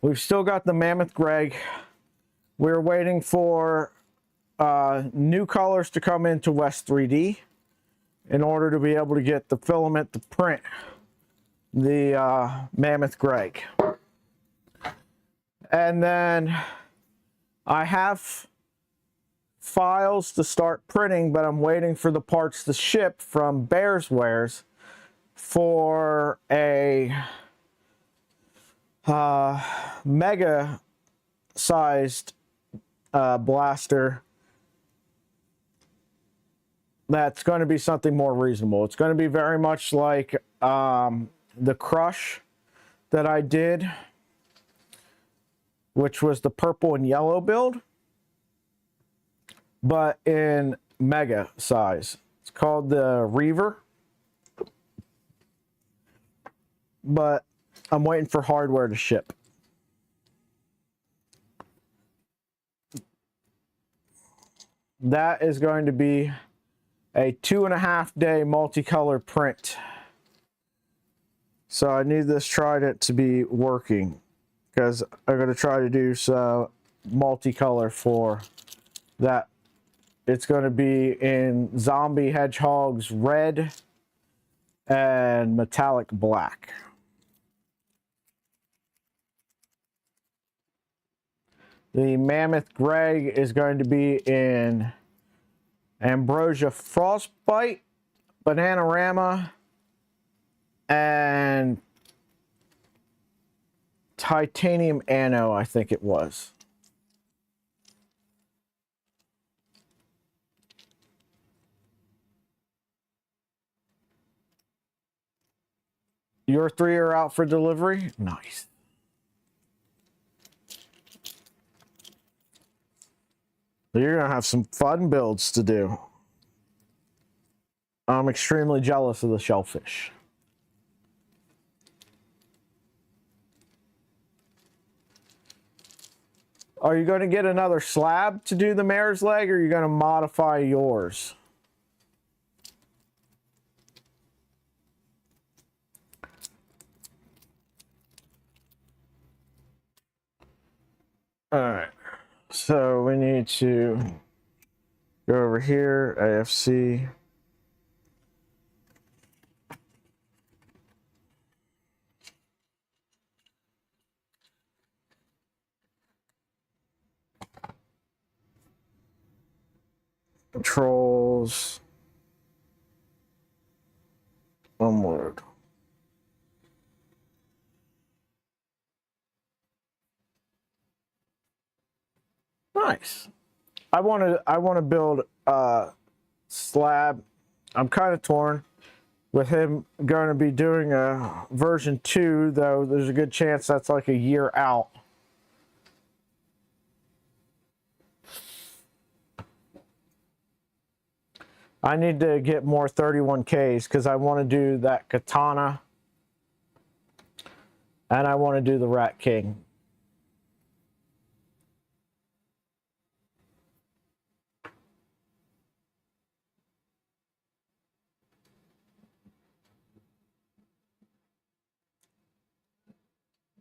We've still got the Mammoth Greg. We're waiting for new colors to come into West 3D in order to be able to get the filament to print the Mammoth Greg. And then I have files to start printing, but I'm waiting for the parts to ship from Bears Wares for a mega sized blaster that's going to be something more reasonable. It's going to be very much like the Crush that I did, which was the purple and yellow build, but in mega size. It's called the Reaver, but I'm waiting for hardware to ship. That is going to be a 2.5-day multicolor print. So I need this Trident to be working, because I'm going to try to do some multicolor for that. It's going to be in Zombie Hedgehog's red and metallic black. The Mammoth Greg is going to be in Ambrosia Frostbite, Bananarama, and Titanium Anno, I think it was. Your 3 are out for delivery? Nice. You're going to have some fun builds to do. I'm extremely jealous of the shellfish. Are you going to get another slab to do the mare's leg, or are you going to modify yours? All right. So we need to go over here, AFC. Controls. One word. Nice. I want to build a slab. I'm kind of torn with him going to be doing a version 2, though there's a good chance that's like a year out. I need to get more 31Ks because I want to do that Katana and I want to do the Rat King.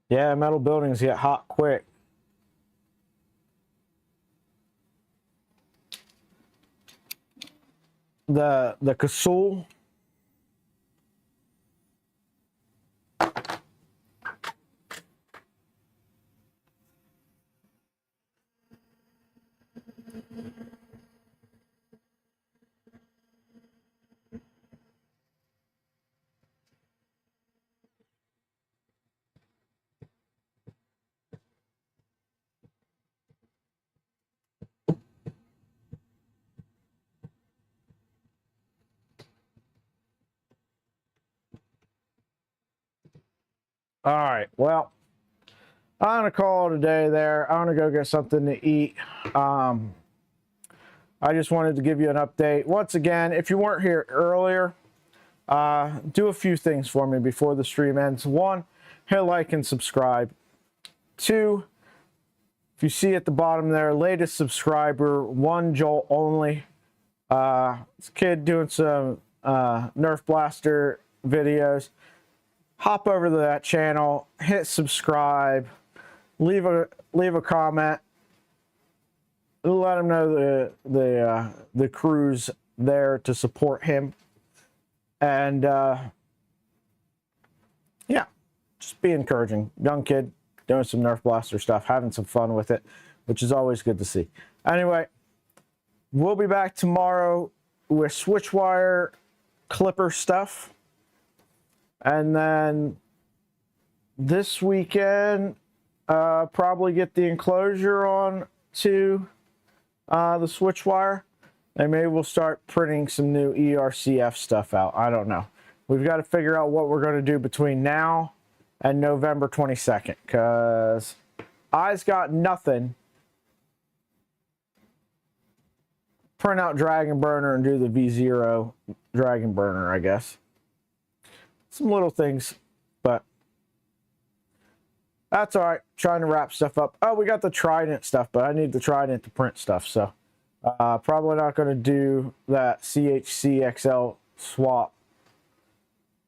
Yeah, metal buildings get hot quick. The Kasul. All right, well, I'm gonna call it a day there. I'm gonna go get something to eat. I just wanted to give you an update. Once again, if you weren't here earlier, do a few things for me before the stream ends. One, hit like and subscribe. Two, if you see at the bottom there, latest subscriber, one Jolt only. This kid doing some Nerf Blaster videos. Hop over to that channel, hit subscribe, leave a comment, let him know the crew's there to support him, and yeah, just be encouraging. Young kid doing some Nerf Blaster stuff, having some fun with it, which is always good to see. Anyway, we'll be back tomorrow with Switchwire Clipper stuff. And then this weekend, probably get the enclosure on to the Switchwire. And maybe we'll start printing some new ERCF stuff out. I don't know. We've got to figure out what we're going to do between now and November 22nd. Because I's got nothing. Print out Dragon Burner and do the V0 Dragon Burner, I guess. Some little things, but that's all right. Trying to wrap stuff up. Oh, we got the Trident stuff, but I need the Trident to print stuff, so probably not going to do that CHCXL swap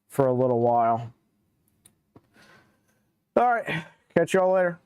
for a little while. All right, catch y'all later.